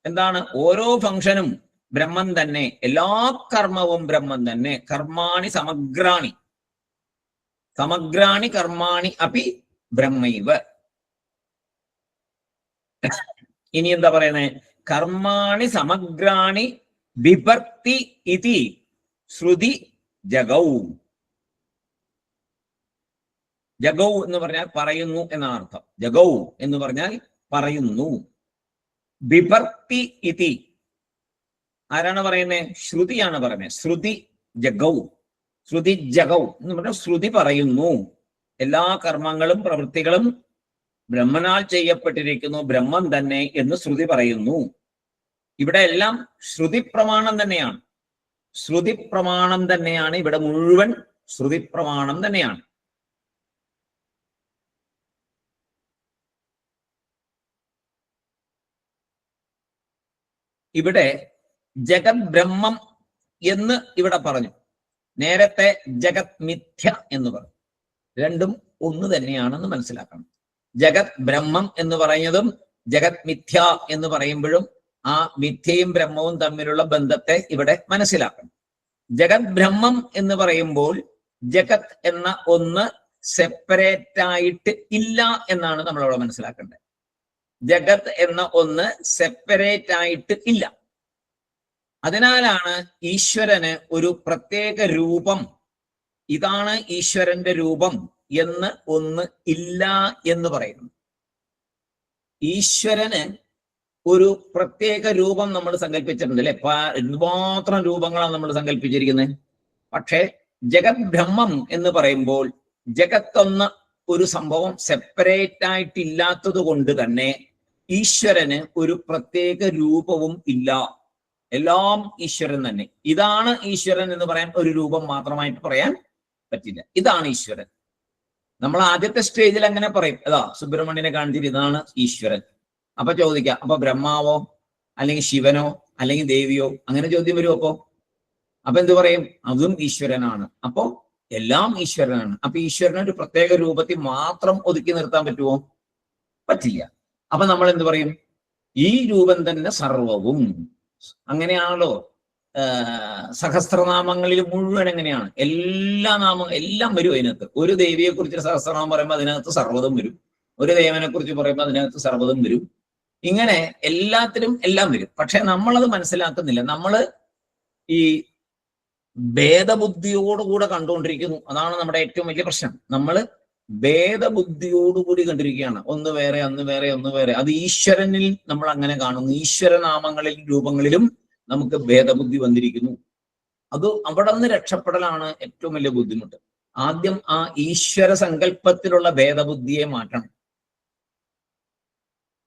Speaker 1: എന്താണ്? ഓരോ ഫംഗ്ഷനും ബ്രഹ്മം തന്നെ, എല്ലാ കർമ്മവും ബ്രഹ്മം തന്നെ. കർമാണി സമഗ്രാണി കർമാണി അപി ബ്രഹ്മൈവ. ഇനി എന്താ പറയുന്നത്? കർമാണി സമഗ്രാണി വിഭക്തി ഇതി ശ്രുതി ജഗൗ. ജഗൗ എന്ന് പറഞ്ഞാൽ പറയുന്നു എന്നാണ് അർത്ഥം. ജഗൗ എന്ന് പറഞ്ഞാൽ പറയുന്നു. വിഭക്തി ഇതി ആരാണ് പറയുന്നത്? ശ്രുതിയാണ് പറയുന്നത്. ശ്രുതി ജഗൗ എന്ന് പറഞ്ഞാൽ ശ്രുതി പറയുന്നു. എല്ലാ കർമ്മങ്ങളും പ്രവൃത്തികളും ബ്രഹ്മനാൽ ചെയ്യപ്പെട്ടിരിക്കുന്നു, ബ്രഹ്മം തന്നെ എന്ന് ശ്രുതി പറയുന്നു. ഇവിടെ എല്ലാം ശ്രുതി പ്രമാണം തന്നെയാണ്. ശ്രുതി പ്രമാണം തന്നെയാണ്. ഇവിടെ മുഴുവൻ ശ്രുതി പ്രമാണം തന്നെയാണ്. ഇവിടെ ജഗത് ബ്രഹ്മം എന്ന് ഇവിടെ പറഞ്ഞു. നേരത്തെ ജഗത് മിഥ്യ എന്ന് പറഞ്ഞു. രണ്ടും ഒന്ന് തന്നെയാണെന്ന് മനസ്സിലാക്കണം. ജഗത് ബ്രഹ്മം എന്ന് പറയുന്നതും ജഗത് മിഥ്യ എന്ന് പറയുമ്പോഴും ആ മിഥ്യയും ബ്രഹ്മവും തമ്മിലുള്ള ബന്ധത്തെ ഇവിടെ മനസ്സിലാക്കണം. ജഗത് ബ്രഹ്മം എന്ന് പറയുമ്പോൾ ജഗത് എന്ന ഒന്ന് സെപ്പറേറ്റ് ആയിട്ട് ഇല്ല എന്നാണ് നമ്മളവിടെ മനസ്സിലാക്കേണ്ടത്. ജഗത് എന്ന ഒന്ന് സെപ്പറേറ്റ് ആയിട്ട് ഇല്ല. അതിനാലാണ് ഈശ്വരന് ഒരു പ്രത്യേക രൂപം, ഇതാണ് ഈശ്വരന്റെ രൂപം എന്ന് ഒന്ന് ഇല്ല എന്ന് പറയുന്നു. ഈശ്വരന് ഒരു പ്രത്യേക രൂപം നമ്മൾ സങ്കല്പിച്ചിട്ടുണ്ട് അല്ലെ. എന്തുമാത്രം രൂപങ്ങളാണ് നമ്മൾ സങ്കല്പിച്ചിരിക്കുന്നത്. പക്ഷെ ജഗത് ബ്രഹ്മം എന്ന് പറയുമ്പോൾ ജഗത്തൊന്ന ഒരു സംഭവം സെപ്പറേറ്റ് ആയിട്ടില്ലാത്തത് കൊണ്ട് തന്നെ ഈശ്വരന് ഒരു പ്രത്യേക രൂപവും ഇല്ല. എല്ലാം ഈശ്വരൻ തന്നെ. ഇതാണ് ഈശ്വരൻ എന്ന് പറയാൻ ഒരു രൂപം മാത്രമായിട്ട് പറയാൻ പറ്റില്ല. ഇതാണ് ഈശ്വരൻ. നമ്മൾ ആദ്യത്തെ സ്റ്റേജിൽ അങ്ങനെ പറയും, അതാ സുബ്രഹ്മണ്യനെ കാണിച്ചിട്ട് ഇതാണ് ഈശ്വരൻ. അപ്പൊ ചോദിക്കാം, അപ്പൊ ബ്രഹ്മാവോ അല്ലെങ്കിൽ ശിവനോ അല്ലെങ്കിൽ ദേവിയോ, അങ്ങനെ ചോദ്യം വരും. അപ്പൊ എന്ത് പറയും? അതും ഈശ്വരനാണ്. അപ്പോ എല്ലാം ഈശ്വരനാണ്. അപ്പൊ ഈശ്വരനെ ഒരു പ്രത്യേക രൂപത്തിൽ മാത്രം ഒതുക്കി നിർത്താൻ പറ്റുമോ? പറ്റില്ല. അപ്പൊ നമ്മൾ എന്ത് പറയും? ഈ രൂപം തന്നെ സർവവും. അങ്ങനെയാണല്ലോ സഹസ്രനാമങ്ങളിൽ മുഴുവൻ എങ്ങനെയാണ്? എല്ലാ നാമം എല്ലാം വരും അതിനകത്ത്. ഒരു ദേവിയെ കുറിച്ച് സഹസ്രനാമം പറയുമ്പോൾ അതിനകത്ത് സർവ്വതും വരും. ഒരു ദേവനെ കുറിച്ച് പറയുമ്പോൾ അതിനകത്ത് സർവ്വതും വരും. ഇങ്ങനെ എല്ലാത്തിലും എല്ലാം വരും. പക്ഷെ നമ്മളത് മനസ്സിലാക്കുന്നില്ല. നമ്മള് ഈ ഭേദബുദ്ധിയോടുകൂടെ കണ്ടുകൊണ്ടിരിക്കുന്നു. അതാണ് നമ്മുടെ ഏറ്റവും വലിയ പ്രശ്നം. നമ്മൾ ഭേദബുദ്ധിയോടുകൂടി കണ്ടിരിക്കുകയാണ്. ഒന്ന് വേറെ, ഒന്ന് വേറെ, ഒന്ന് വേറെ. അത് ഈശ്വരനിൽ നമ്മൾ അങ്ങനെ കാണുന്നു. ഈശ്വരനാമങ്ങളിലും രൂപങ്ങളിലും നമുക്ക് ഭേദബുദ്ധി വന്നിരിക്കുന്നു. അത് അവിടെ നിന്ന് രക്ഷപ്പെടലാണ് ഏറ്റവും വലിയ ബുദ്ധിമുട്ട്. ആദ്യം ആ ഈശ്വര സങ്കല്പത്തിലുള്ള ഭേദബുദ്ധിയെ മാറ്റണം.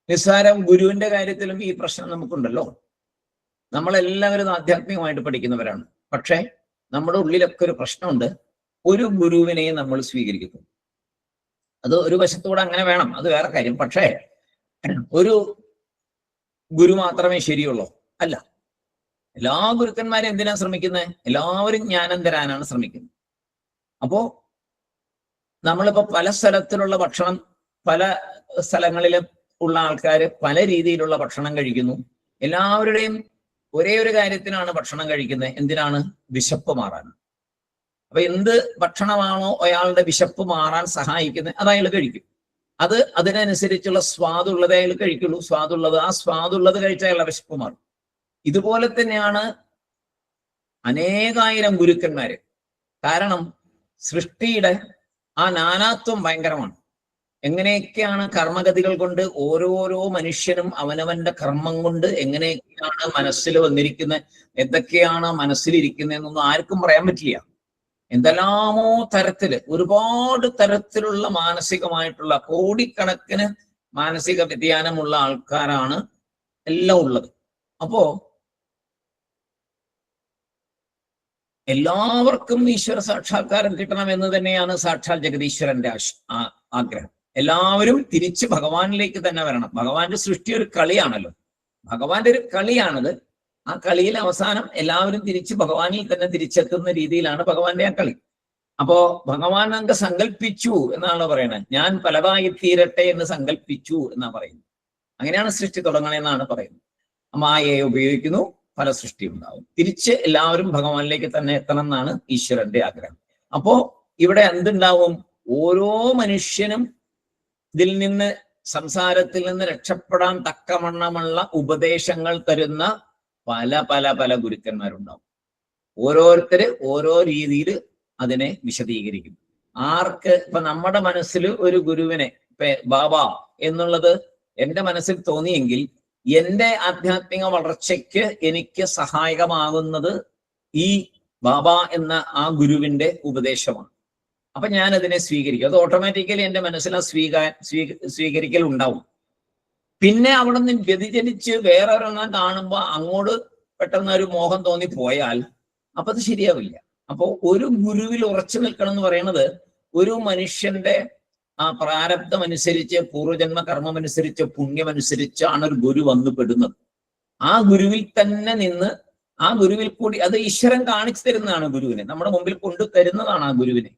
Speaker 1: നിസ്സാരം ഗുരുവിന്റെ കാര്യത്തിലും ഈ പ്രശ്നം നമുക്കുണ്ടല്ലോ. നമ്മളെല്ലാവരും ആധ്യാത്മികമായിട്ട് പഠിക്കുന്നവരാണ്. പക്ഷെ നമ്മുടെ ഉള്ളിലൊക്കെ ഒരു പ്രശ്നമുണ്ട്. ഒരു ഗുരുവിനെ നമ്മൾ സ്വീകരിക്കുന്നു. അത് ഒരു വശത്തൂടെ അങ്ങനെ വേണം, അത് വേറെ കാര്യം. പക്ഷേ ഒരു ഗുരു മാത്രമേ ശരിയുള്ളൂ? അല്ല. എല്ലാ ഗുരുക്കന്മാരും എന്തിനാ ശ്രമിക്കുന്നത്? എല്ലാവരും ജ്ഞാനം തരാനാണ് ശ്രമിക്കുന്നത്. അപ്പോ നമ്മളിപ്പോ പല സ്ഥലത്തിലുള്ള ഭക്ഷണം പല സ്ഥലങ്ങളിലും ഉള്ള ആൾക്കാർ പല രീതിയിലുള്ള ഭക്ഷണം കഴിക്കുന്നു. എല്ലാവരുടെയും ഒരേ ഒരു കാര്യത്തിനാണ് ഭക്ഷണം കഴിക്കുന്നത്. എന്തിനാണ്? വിശപ്പ് മാറാൻ. അപ്പൊ എന്ത് ഭക്ഷണമാണോ അയാളുടെ വിശപ്പ് മാറാൻ സഹായിക്കുന്നത് അത് അയാൾ കഴിക്കും. അത് അതിനനുസരിച്ചുള്ള സ്വാദുള്ളത് അയാൾ കഴിക്കുള്ളൂ. ആ സ്വാദുള്ളത് കഴിച്ചാൽ അയാളുടെ വിശപ്പ് മാറും. ഇതുപോലെ തന്നെയാണ് അനേകായിരം ഗുരുക്കന്മാര്. കാരണം സൃഷ്ടിയുടെ ആ നാനാത്വം ഭയങ്കരമാണ്. എങ്ങനെയൊക്കെയാണ് കർമ്മഗതികൾ കൊണ്ട് ഓരോരോ മനുഷ്യനും അവനവന്റെ കർമ്മം കൊണ്ട് എങ്ങനെയൊക്കെയാണ് മനസ്സിൽ വന്നിരിക്കുന്നത്, എന്തൊക്കെയാണ് മനസ്സിലിരിക്കുന്നതെന്നൊന്നും ആർക്കും പറയാൻ പറ്റില്ല. എന്തെല്ലാമോ തരത്തില്, ഒരുപാട് തരത്തിലുള്ള മാനസികമായിട്ടുള്ള കോടിക്കണക്കിന് മാനസിക വ്യതിയാനമുള്ള ആൾക്കാരാണ് എല്ലാം ഉള്ളത്. അപ്പോ എല്ലാവർക്കും ഈശ്വര സാക്ഷാത്കാരം കിട്ടണമെന്ന് തന്നെയാണ് സാക്ഷാൽ ജഗദീശ്വരന്റെ ആഗ്രഹം. എല്ലാവരും തിരിച്ച് ഭഗവാനിലേക്ക് തന്നെ വരണം. ഭഗവാന്റെ സൃഷ്ടി ഒരു കളിയാണല്ലോ, ഭഗവാന്റെ ഒരു കളിയാണത്. ആ കളിയിൽ അവസാനം എല്ലാവരും തിരിച്ച് ഭഗവാനിൽ തന്നെ തിരിച്ചെത്തുന്ന രീതിയിലാണ് ഭഗവാന്റെ ആ കളി. അപ്പോ ഭഗവാൻ അങ്ങ് സങ്കല്പിച്ചു എന്നാണ് പറയുന്നത്. ഞാൻ പലതായി തീരട്ടെ എന്ന് സങ്കല്പിച്ചു എന്നാ പറയുന്നത്. അങ്ങനെയാണ് സൃഷ്ടി തുടങ്ങണമെന്നാണ് പറയുന്നത്. മായയെ ഉപയോഗിക്കുന്നു, ഫല സൃഷ്ടി ഉണ്ടാവും. തിരിച്ച് എല്ലാവരും ഭഗവാനിലേക്ക് തന്നെ എത്തണം എന്നാണ് ഈശ്വരന്റെ ആഗ്രഹം. അപ്പോ ഇവിടെ എന്തുണ്ടാവും? ഓരോ മനുഷ്യനും ഇതിൽ നിന്ന്, സംസാരത്തിൽ നിന്ന് രക്ഷപ്പെടാൻ തക്കവണ്ണമുള്ള ഉപദേശങ്ങൾ തരുന്ന പല പല പല ഗുരുക്കന്മാരുണ്ടാവും. ഓരോരുത്തര് ഓരോ രീതിയിൽ അതിനെ വിശദീകരിക്കും. ആർക്ക് ഇപ്പൊ നമ്മുടെ മനസ്സിൽ ഒരു ഗുരുവിനെ, ബാബ എന്നുള്ളത് എന്റെ മനസ്സിൽ തോന്നിയെങ്കിൽ എന്റെ ആധ്യാത്മിക വളർച്ചയ്ക്ക് എനിക്ക് സഹായകമാകുന്നത് ഈ ബാബ എന്ന ആ ഗുരുവിന്റെ ഉപദേശമാണ്. അപ്പൊ ഞാൻ അതിനെ സ്വീകരിക്കും. അത് ഓട്ടോമാറ്റിക്കലി എന്റെ മനസ്സിൽ ആ സ്വീകരിക്കൽ ഉണ്ടാവും. പിന്നെ അവിടെ നിന്ന് വ്യതിചലിച്ച് വേറെ ഒരെണ്ണം കാണുമ്പോൾ അങ്ങോട്ട് പെട്ടെന്ന് ഒരു മോഹം തോന്നി പോയാൽ അപ്പൊ അത് ശരിയാവില്ല. അപ്പൊ ഒരു ഗുരുവിൽ ഉറച്ചു നിൽക്കണം എന്ന് പറയുന്നത് ഒരു മനുഷ്യന്റെ ആ പ്രാരബ്ധം അനുസരിച്ച്, പൂർവ്വജന്മ കർമ്മം അനുസരിച്ച്, പുണ്യമനുസരിച്ചാണ് ഒരു ഗുരു വന്നു പെടുന്നത്. ആ ഗുരുവിൽ തന്നെ നിന്ന്, ആ ഗുരുവിൽ കൂടി, അത് ഈശ്വരൻ കാണിച്ചു തരുന്നതാണ് ഗുരുവിനെ, നമ്മുടെ മുമ്പിൽ കൊണ്ടു തരുന്നതാണ് ആ ഗുരുവിനെ.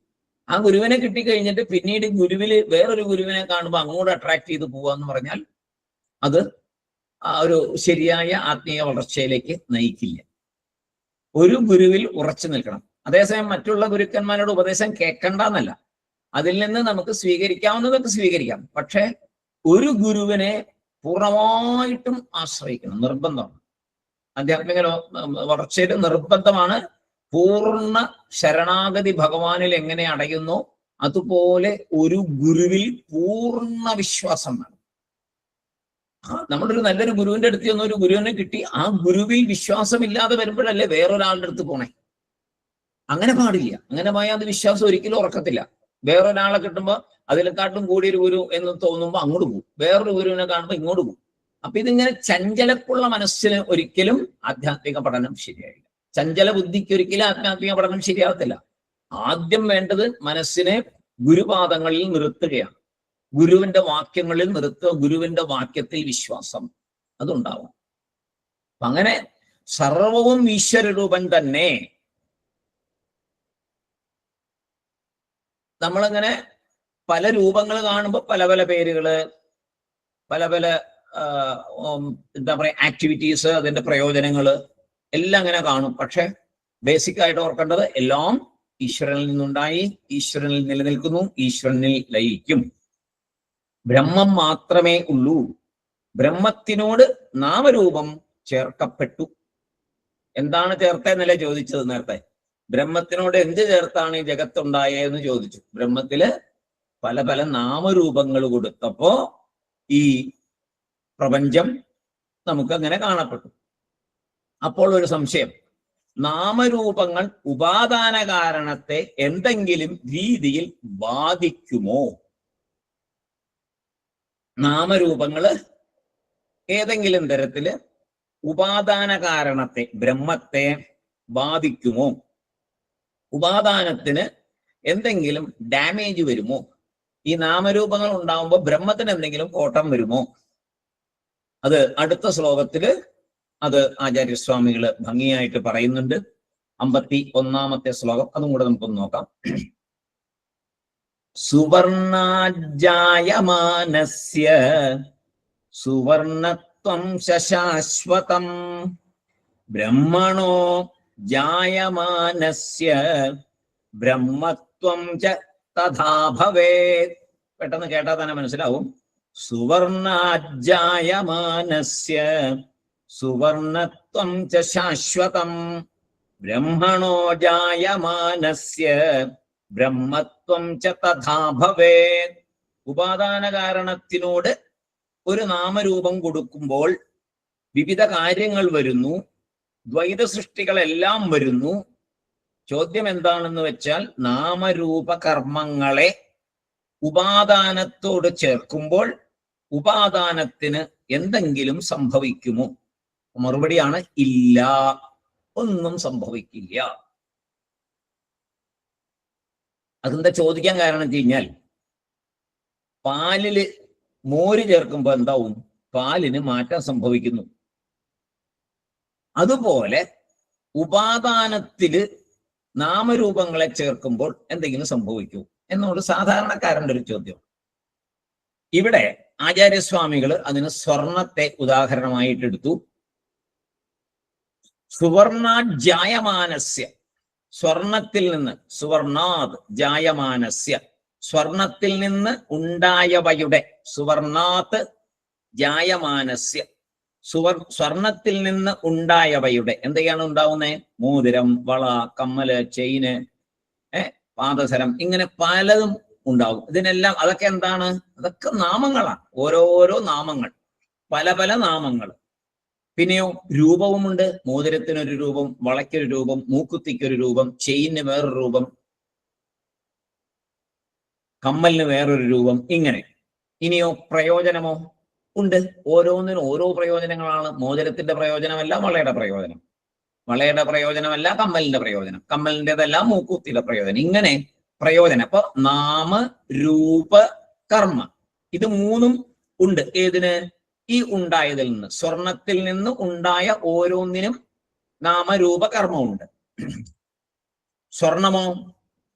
Speaker 1: ആ ഗുരുവിനെ കിട്ടിക്കഴിഞ്ഞിട്ട് പിന്നീട് ഗുരുവിൽ വേറൊരു ഗുരുവിനെ കാണുമ്പോൾ അങ്ങോട്ട് അട്രാക്ട് ചെയ്ത് പോവാന്ന് പറഞ്ഞാൽ അത് ഒരു ശരിയായ ആത്മീയ വളർച്ചയിലേക്ക് നയിക്കില്ല. ഒരു ഗുരുവിൽ ഉറച്ചു നിൽക്കണം. അതേസമയം മറ്റുള്ള ഗുരുക്കന്മാരുടെ ഉപദേശം കേൾക്കണ്ടെന്നല്ല, അതിൽ നിന്ന് നമുക്ക് സ്വീകരിക്കാവുന്നതൊക്കെ സ്വീകരിക്കാം. പക്ഷെ ഒരു ഗുരുവിനെ പൂർണ്ണമായിട്ടും ആശ്രയിക്കണം, നിർബന്ധമാണ്. ആധ്യാത്മിക വളർച്ചയിൽ നിർബന്ധമാണ്. പൂർണ്ണ ശരണാഗതി ഭഗവാനിൽ എങ്ങനെ അടയുന്നോ അതുപോലെ ഒരു ഗുരുവിൽ പൂർണ്ണ വിശ്വാസം വേണം. നമ്മളൊരു നല്ലൊരു ഗുരുവിന്റെ അടുത്ത് ചെന്ന് ഒരു ഗുരുവിനെ കിട്ടി, ആ ഗുരുവിൽ വിശ്വാസമില്ലാതെ വരുമ്പോഴല്ലേ വേറൊരാളുടെ അടുത്ത് പോണേ. അങ്ങനെ പാടില്ല. അങ്ങനെ പോയാൽ അത് വിശ്വാസം ഒരിക്കലും ഉറക്കത്തില്ല. വേറൊരാളെ കിട്ടുമ്പോൾ അതിലെക്കാട്ടും കൂടിയൊരു ഗുരു എന്ന് തോന്നുമ്പോൾ അങ്ങോട്ട് പോകും, വേറൊരു ഗുരുവിനെ കാണുമ്പോൾ ഇങ്ങോട്ട് പോകും. അപ്പൊ ഇതിങ്ങനെ ചഞ്ചലപ്പുള്ള മനസ്സിന് ഒരിക്കലും ആധ്യാത്മിക പഠനം ശരിയായില്ല. ചഞ്ചല ബുദ്ധിക്ക് ഒരിക്കലും ആധ്യാത്മിക പഠനം ശരിയാവത്തില്ല. ആദ്യം വേണ്ടത് മനസ്സിനെ ഗുരുപാദങ്ങളിൽ നിർത്തുകയാണ്, ഗുരുവിന്റെ വാക്യങ്ങളിൽ നിർത്തുക, ഗുരുവിന്റെ വാക്യത്തിൽ വിശ്വാസം അതുണ്ടാവും. അങ്ങനെ സർവവും ഈശ്വരരൂപൻ തന്നെ. നമ്മളങ്ങനെ പല രൂപങ്ങൾ കാണുമ്പോൾ പല പല പേരുകള്, പല പല എന്താ പറയാ ആക്ടിവിറ്റീസ്, അതിന്റെ പ്രയോജനങ്ങള് എല്ലാം അങ്ങനെ കാണും. പക്ഷെ ബേസിക് ആയിട്ട് ഓർക്കേണ്ടത് എല്ലാം ഈശ്വരനിൽ നിന്നുണ്ടായി, ഈശ്വരനിൽ നിലനിൽക്കുന്നു, ഈശ്വരനിൽ ലയിക്കും. ബ്രഹ്മം മാത്രമേ ഉള്ളൂ. ബ്രഹ്മത്തിനോട് നാമരൂപം ചേർക്കപ്പെട്ടു. എന്താണ് ചേർത്തതെന്നല്ലേ ചോദിച്ചത് നേരത്തെ. ബ്രഹ്മത്തിനോട് എന്ത് ചേർത്താണ് ഈ ജഗത്തുണ്ടായെന്ന് ചോദിച്ചു. ബ്രഹ്മത്തില് പല പല നാമരൂപങ്ങൾ കൊടുത്തപ്പോ ഈ പ്രപഞ്ചം നമുക്ക് അങ്ങനെ കാണപ്പെട്ടു. അപ്പോൾ ഒരു സംശയം, നാമരൂപങ്ങൾ ഉപാദാന കാരണത്തെ എന്തെങ്കിലും രീതിയിൽ ബാധിക്കുമോ? നാമരൂപങ്ങള് ഏതെങ്കിലും തരത്തില് ഉപാദാന കാരണത്തെ, ബ്രഹ്മത്തെ ബാധിക്കുമോ? ഉപാദാനത്തിന് എന്തെങ്കിലും ഡാമേജ് വരുമോ? ഈ നാമരൂപങ്ങൾ ഉണ്ടാവുമ്പോൾ ബ്രഹ്മത്തിന് എന്തെങ്കിലും കോട്ടം വരുമോ? അത് അടുത്ത ശ്ലോകത്തില് അത് ആചാര്യസ്വാമികള് ഭംഗിയായിട്ട് പറയുന്നുണ്ട്. 51-ാമത്തെ ശ്ലോകം, അതും കൂടെ നമുക്കൊന്ന് നോക്കാം. സുവർണാജായമാനസ്യ സുവർണത്വം ശാശ്വതം ബ്രഹ്മണോ ജായമാനസ്യ ബ്രഹ്മത്വം ച തഥാ ഭവേത്. പെട്ടെന്ന് കേട്ടാൽ തന്നെ മനസ്സിലാവും. സുവർണാജായമാനസ്യ സുവർണത്വം ച ശാശ്വതം ബ്രഹ്മണോ ജായമാനസ്യ ബ്രഹ്മത്വം ച തഥാ ഭവേത്. ഉപാദാന കാരണത്തിനോട് ഒരു നാമരൂപം കൊടുക്കുമ്പോൾ വിവിധ കാര്യങ്ങൾ വരുന്നു, ദ്വൈത സൃഷ്ടികളെല്ലാം വരുന്നു. ചോദ്യം എന്താണെന്ന് വെച്ചാൽ, നാമരൂപ കർമ്മങ്ങളെ ഉപാദാനത്തോട് ചേർക്കുമ്പോൾ ഉപാദാനത്തിന് എന്തെങ്കിലും സംഭവിക്കുമോ? മറുപടിയാണ് ഇല്ല, ഒന്നും സംഭവിക്കില്ല. അതെന്താ ചോദിക്കാൻ കാരണം വെച്ച് കഴിഞ്ഞാൽ, പാലില് മോര് ചേർക്കുമ്പോൾ എന്താവും? പാലിന് മാറ്റം സംഭവിക്കുന്നു. അതുപോലെ ഉപാദാനത്തില് നാമരൂപങ്ങളെ ചേർക്കുമ്പോൾ എന്തെങ്കിലും സംഭവിക്കൂ എന്നോട് സാധാരണക്കാരന്റെ ഒരു ചോദ്യം. ഇവിടെ ആചാര്യസ്വാമികൾ അതിന് സ്വർണത്തെ ഉദാഹരണമായിട്ടെടുത്തു. സുവർണാത് ജായമാനസ്യ, സ്വർണത്തിൽ നിന്ന്, സുവർണാത് ജായമാനസ്യ, സ്വർണത്തിൽ നിന്ന് ഉണ്ടായവയുടെ, സുവർണാത് ജായമാനസ്യ, സ്വർണത്തിൽ നിന്ന് ഉണ്ടായവയുടെ. എന്തൊക്കെയാണ് ഉണ്ടാവുന്നത്? മോതിരം, വള, കമ്മല്, ചെയിന്, പാദസരം, ഇങ്ങനെ പലതും ഉണ്ടാവും. ഇതിനെല്ലാം അതൊക്കെ എന്താണ്? അതൊക്കെ നാമങ്ങളാണ്. ഓരോരോ നാമങ്ങൾ, പല പല നാമങ്ങൾ. പിന്നെയോ രൂപവുമുണ്ട്. മോതിരത്തിനൊരു രൂപം, വളയ്ക്കൊരു രൂപം, മൂക്കുത്തിക്കൊരു രൂപം, ചെയിന് വേറൊരു രൂപം, കമ്മലിന് വേറൊരു രൂപം, ഇങ്ങനെ. ഇനിയോ പ്രയോജനമോ ഉണ്ട്. ഓരോന്നിനും ഓരോ പ്രയോജനങ്ങളാണ്. മോതിരത്തിന്റെ പ്രയോജനമല്ല വളയുടെ പ്രയോജനം, വളയുടെ പ്രയോജനമല്ല കമ്മലിന്റെ പ്രയോജനം, കമ്മലിൻ്റെതല്ല മൂക്കുത്തിയുടെ പ്രയോജനം, ഇങ്ങനെ പ്രയോജനം. അപ്പൊ നാമ രൂപ കർമ്മ ഇത് മൂന്നും ഉണ്ട്. ഏതിന്? ഈ ഉണ്ടായതിൽ നിന്ന്, സ്വർണത്തിൽ നിന്ന് ഉണ്ടായ ഓരോന്നിനും നാമരൂപ കർമ്മമുണ്ട്. സ്വർണമോ?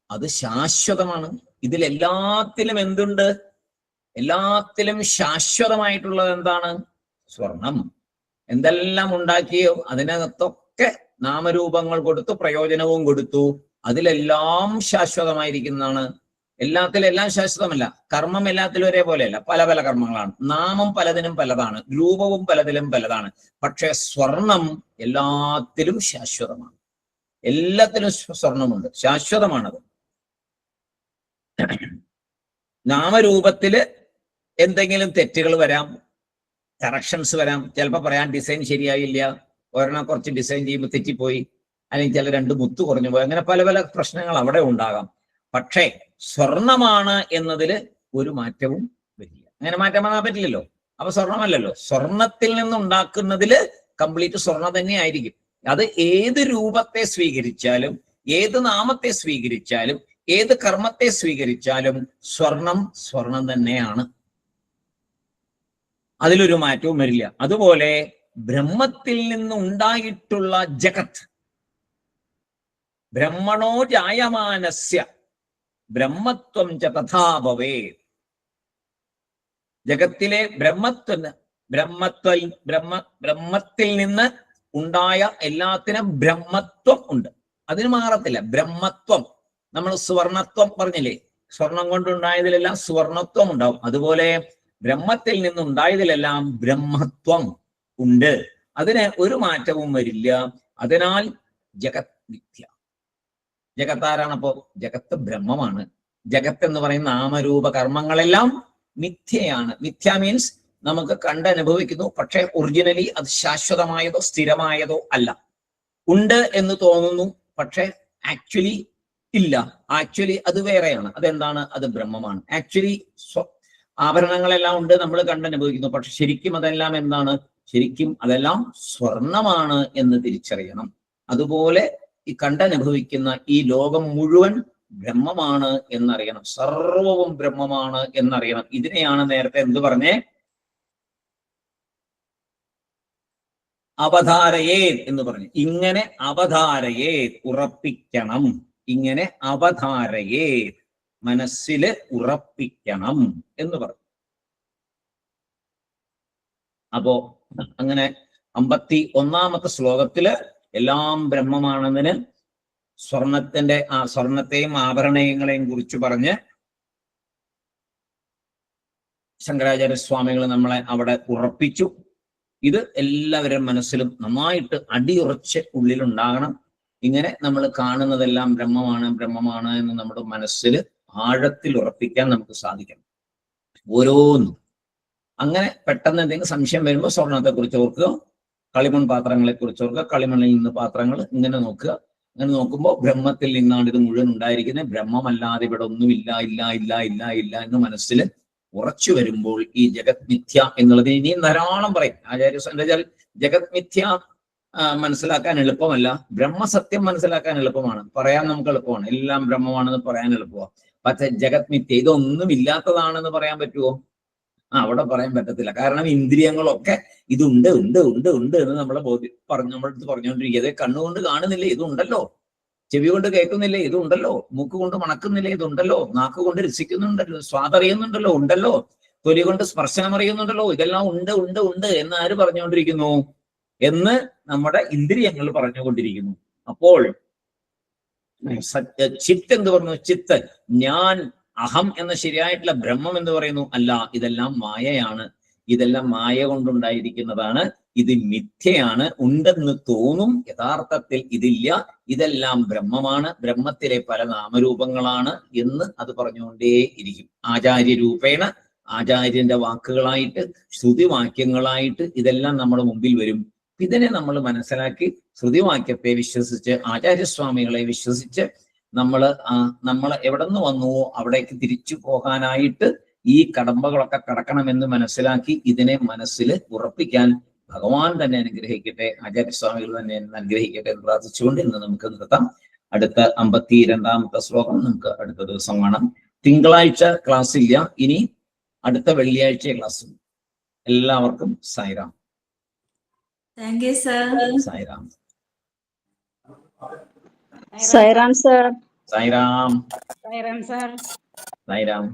Speaker 1: അത് ശാശ്വതമാണ്. ഇതിലെല്ലാത്തിലും എന്തുണ്ട്? എല്ലാത്തിലും ശാശ്വതമായിട്ടുള്ളത് എന്താണ്? സ്വർണം. എന്തെല്ലാം ഉണ്ടാക്കിയോ അതിനകത്തൊക്കെ നാമരൂപങ്ങൾ കൊടുത്തു, പ്രയോജനവും കൊടുത്തു. അതിലെല്ലാം ശാശ്വതമായിരിക്കുന്നതാണ്. എല്ലാത്തിലും എല്ലാം ശാശ്വതമല്ല. കർമ്മം എല്ലാത്തിലും ഒരേപോലെയല്ല, പല പല കർമ്മങ്ങളാണ്. നാമം പലതിനും പലതാണ്, രൂപവും പലതിലും പലതാണ്. പക്ഷെ സ്വർണം എല്ലാത്തിലും ശാശ്വതമാണ്. എല്ലാത്തിലും സ്വർണമുണ്ട്, ശാശ്വതമാണത്. നാമരൂപത്തില് എന്തെങ്കിലും തെറ്റുകൾ വരാം, കറക്ഷൻസ് വരാം. ചിലപ്പോൾ പറയാൻ ഡിസൈൻ ശരിയായില്ല, ഒരെണ്ണം കുറച്ച് ഡിസൈൻ ചെയ്യുമ്പോൾ തെറ്റിപ്പോയി, അല്ലെങ്കിൽ ചില രണ്ട് മുത്ത് കുറഞ്ഞു പോയി, അങ്ങനെ പല പല പ്രശ്നങ്ങൾ അവിടെ ഉണ്ടാകാം. പക്ഷേ സ്വർണമാണ് എന്നതിൽ ഒരു മാറ്റവും വരില്ല. അങ്ങനെ മാറ്റം വരാൻ പറ്റില്ലല്ലോ. അപ്പൊ സ്വർണമല്ലല്ലോ. സ്വർണത്തിൽ നിന്നുണ്ടാക്കുന്നതില് കംപ്ലീറ്റ് സ്വർണം തന്നെ ആയിരിക്കും. അത് ഏത് രൂപത്തെ സ്വീകരിച്ചാലും, ഏത് നാമത്തെ സ്വീകരിച്ചാലും, ഏത് കർമ്മത്തെ സ്വീകരിച്ചാലും സ്വർണം സ്വർണം തന്നെയാണ്. അതിലൊരു മാറ്റവും വരില്ല. അതുപോലെ ബ്രഹ്മത്തിൽ നിന്നുണ്ടായിട്ടുള്ള ജഗത്, ബ്രഹ്മണോ ജായമാനസ്യ ബ്രഹ്മത്വം ച തഥാ ഭവേത്. ജഗത്തിലെ ബ്രഹ്മത്തിൽ നിന്ന് ഉണ്ടായ എല്ലാത്തിനും ബ്രഹ്മത്വം ഉണ്ട്. അതിന് മാറത്തില്ല. ബ്രഹ്മത്വം. നമ്മൾ സുവർണത്വം പറഞ്ഞില്ലേ, സ്വർണം കൊണ്ടുണ്ടായതിലെല്ലാം സുവർണത്വം ഉണ്ടാവും. അതുപോലെ ബ്രഹ്മത്തിൽ നിന്നുണ്ടായതിലെല്ലാം ബ്രഹ്മത്വം ഉണ്ട്. അതിന് ഒരു മാറ്റവും വരില്ല. അതിനാൽ ജഗത് മിഥ്യ. ജഗത്താരാണപ്പോ? ജഗത്ത് ബ്രഹ്മമാണ്. ജഗത്ത് എന്ന് പറയുന്ന നാമരൂപ കർമ്മങ്ങളെല്ലാം മിഥ്യയാണ്. മിഥ്യ മീൻസ് നമുക്ക് കണ്ടനുഭവിക്കുന്നു, പക്ഷെ ഒറിജിനലി അത് ശാശ്വതമായതോ സ്ഥിരമായതോ അല്ല. ഉണ്ട് എന്ന് തോന്നുന്നു, പക്ഷെ ആക്ച്വലി ഇല്ല. ആക്ച്വലി അത് വേറെയാണ്. അതെന്താണ്? അത് ബ്രഹ്മമാണ്. ആക്ച്വലി ആഭരണങ്ങളെല്ലാം ഉണ്ട്, നമ്മൾ കണ്ടനുഭവിക്കുന്നു, പക്ഷെ ശരിക്കും അതെല്ലാം എന്താണ്? ശരിക്കും അതെല്ലാം സ്വർണമാണ് എന്ന് തിരിച്ചറിയണം. അതുപോലെ ഈ കണ്ടനുഭവിക്കുന്ന ഈ ലോകം മുഴുവൻ ബ്രഹ്മമാണ് എന്നറിയണം. സർവവും ബ്രഹ്മമാണ് എന്നറിയണം. ഇതിനെയാണ് നേരത്തെ എന്ത് പറഞ്ഞേ? അവധാരയേ എന്ന് പറഞ്ഞു. ഇങ്ങനെ അവധാരയേ, ഉറപ്പിക്കണം. ഇങ്ങനെ അവധാരയേ, മനസ്സില് ഉറപ്പിക്കണം എന്ന് പറഞ്ഞു. അപ്പോ അങ്ങനെ 51-ാമത്തെ ശ്ലോകത്തില് എല്ലാം ബ്രഹ്മമാണെന്നതിന് സ്വർണത്തെയും ആഭരണങ്ങളെയും കുറിച്ച് പറഞ്ഞ് ശങ്കരാചാര്യസ്വാമികൾ നമ്മളെ അവിടെ ഉറപ്പിച്ചു. ഇത് എല്ലാവരുടെ മനസ്സിലും നന്നായിട്ട് അടിയുറച്ച് ഉള്ളിലുണ്ടാകണം. ഇങ്ങനെ നമ്മൾ കാണുന്നതെല്ലാം ബ്രഹ്മമാണ് എന്ന് നമ്മുടെ മനസ്സിൽ ആഴത്തിൽ ഉറപ്പിക്കാൻ നമുക്ക് സാധിക്കണം. ഓരോന്നും അങ്ങനെ പെട്ടെന്ന് എന്തെങ്കിലും സംശയം വരുമ്പോൾ സ്വർണത്തെ കുറിച്ച് ഓർക്കുക, കളിമൺ പാത്രങ്ങളെ കുറിച്ച് ഓർക്കുക, കളിമണ്ണിൽ നിന്ന് പാത്രങ്ങൾ ഇങ്ങനെ നോക്കുക. അങ്ങനെ നോക്കുമ്പോൾ ബ്രഹ്മത്തിൽ നിന്നാണ് ഇത് മുഴുവൻ ഉണ്ടായിരിക്കുന്നത്. ബ്രഹ്മമല്ലാതെ ഇവിടെ ഒന്നുമില്ല, ഇല്ല ഇല്ല ഇല്ല ഇല്ല എന്ന് മനസ്സിൽ ഉറച്ചു വരുമ്പോൾ ഈ ജഗത് മിഥ്യ എന്നുള്ളത് ഇനിയും ധാരാളം പറയും ആചാര്യ. എന്താ വെച്ചാൽ ജഗത് മിഥ്യ മനസ്സിലാക്കാൻ എളുപ്പമല്ല, ബ്രഹ്മസത്യം മനസ്സിലാക്കാൻ എളുപ്പമാണ്. പറയാൻ നമുക്ക് എളുപ്പമാണ്, എല്ലാം ബ്രഹ്മമാണെന്ന് പറയാൻ എളുപ്പമാണ്. പക്ഷെ ജഗത് മിഥ്യ ഇതൊന്നും ഇല്ലാത്തതാണെന്ന് പറയാൻ പറ്റുമോ? അവിടെ പറയാൻ പറ്റത്തില്ല. കാരണം ഇന്ദ്രിയങ്ങളൊക്കെ ഇതുണ്ട് ഉണ്ട് ഉണ്ട് ഉണ്ട് എന്ന് നമ്മളെ നമ്മളടുത്ത് പറഞ്ഞുകൊണ്ടിരിക്കുന്നത്. കണ്ണുകൊണ്ട് കാണുന്നില്ലേ, ഇതുണ്ടല്ലോ. ചെവി കൊണ്ട് കേൾക്കുന്നില്ലേ, ഇതുണ്ടല്ലോ. മൂക്ക് കൊണ്ട് മണക്കുന്നില്ലേ, ഇതുണ്ടല്ലോ. നാക്ക് കൊണ്ട് രസിക്കുന്നുണ്ടല്ലോ, സ്വാദറിയുന്നുണ്ടല്ലോ, ഉണ്ടല്ലോ. തൊലി കൊണ്ട് സ്പർശനം അറിയുന്നുണ്ടല്ലോ, ഇതെല്ലാം ഉണ്ട് ഉണ്ട് ഉണ്ട് എന്ന് ആര് പറഞ്ഞുകൊണ്ടിരിക്കുന്നു? എന്ന് നമ്മുടെ ഇന്ദ്രിയങ്ങൾ പറഞ്ഞുകൊണ്ടിരിക്കുന്നു. അപ്പോൾ ചിത്ത് എന്ത് പറഞ്ഞു? ചിത്ത് ഞാൻ അഹം എന്ന ശരിയായിട്ടുള്ള ബ്രഹ്മം എന്ന് പറയുന്നു. അല്ല, ഇതെല്ലാം മായയാണ്, ഇതെല്ലാം മായ കൊണ്ടുണ്ടായിരിക്കുന്നതാണ്, ഇത് മിഥ്യയാണ്, ഉണ്ടെന്ന് തോന്നും, യഥാർത്ഥത്തിൽ ഇതില്ല, ഇതെല്ലാം ബ്രഹ്മമാണ്, ബ്രഹ്മത്തിലെ പല നാമരൂപങ്ങളാണ് എന്ന് അത് പറഞ്ഞുകൊണ്ടേ ഇരിക്കും. ആചാര്യരൂപേണ, ആചാര്യന്റെ വാക്കുകളായിട്ട്, ശ്രുതിവാക്യങ്ങളായിട്ട് ഇതെല്ലാം നമ്മുടെ മുമ്പിൽ വരും. ഇതിനെ നമ്മൾ മനസ്സിലാക്കി ശ്രുതിവാക്യത്തെ വിശ്വസിച്ച്, ആചാര്യസ്വാമികളെ വിശ്വസിച്ച് നമ്മൾ എവിടെ നിന്ന് വന്നുവോ അവിടേക്ക് തിരിച്ചു പോകാനായിട്ട് ഈ കടമ്പകളൊക്കെ കടക്കണമെന്ന് മനസ്സിലാക്കി ഇതിനെ മനസ്സിൽ ഉറപ്പിക്കാൻ ഭഗവാൻ തന്നെ അനുഗ്രഹിക്കട്ടെ, ആചാര്യസ്വാമികൾ തന്നെ അനുഗ്രഹിക്കട്ടെ എന്ന് പ്രാർത്ഥിച്ചുകൊണ്ട് ഇന്ന് നമുക്ക് നിർത്താം. അടുത്ത 52-ാമത്തെ ശ്ലോകം നമുക്ക് അടുത്ത ദിവസം കാണാം. തിങ്കളാഴ്ച ക്ലാസ് ഇല്ല, ഇനി അടുത്ത വെള്ളിയാഴ്ച ക്ലാസ്. എല്ലാവർക്കും Sairam.
Speaker 2: Thank you sir.
Speaker 1: Sairam.
Speaker 3: Sairam sir.
Speaker 1: Sairam.
Speaker 3: Sairam sir.
Speaker 1: Sairam.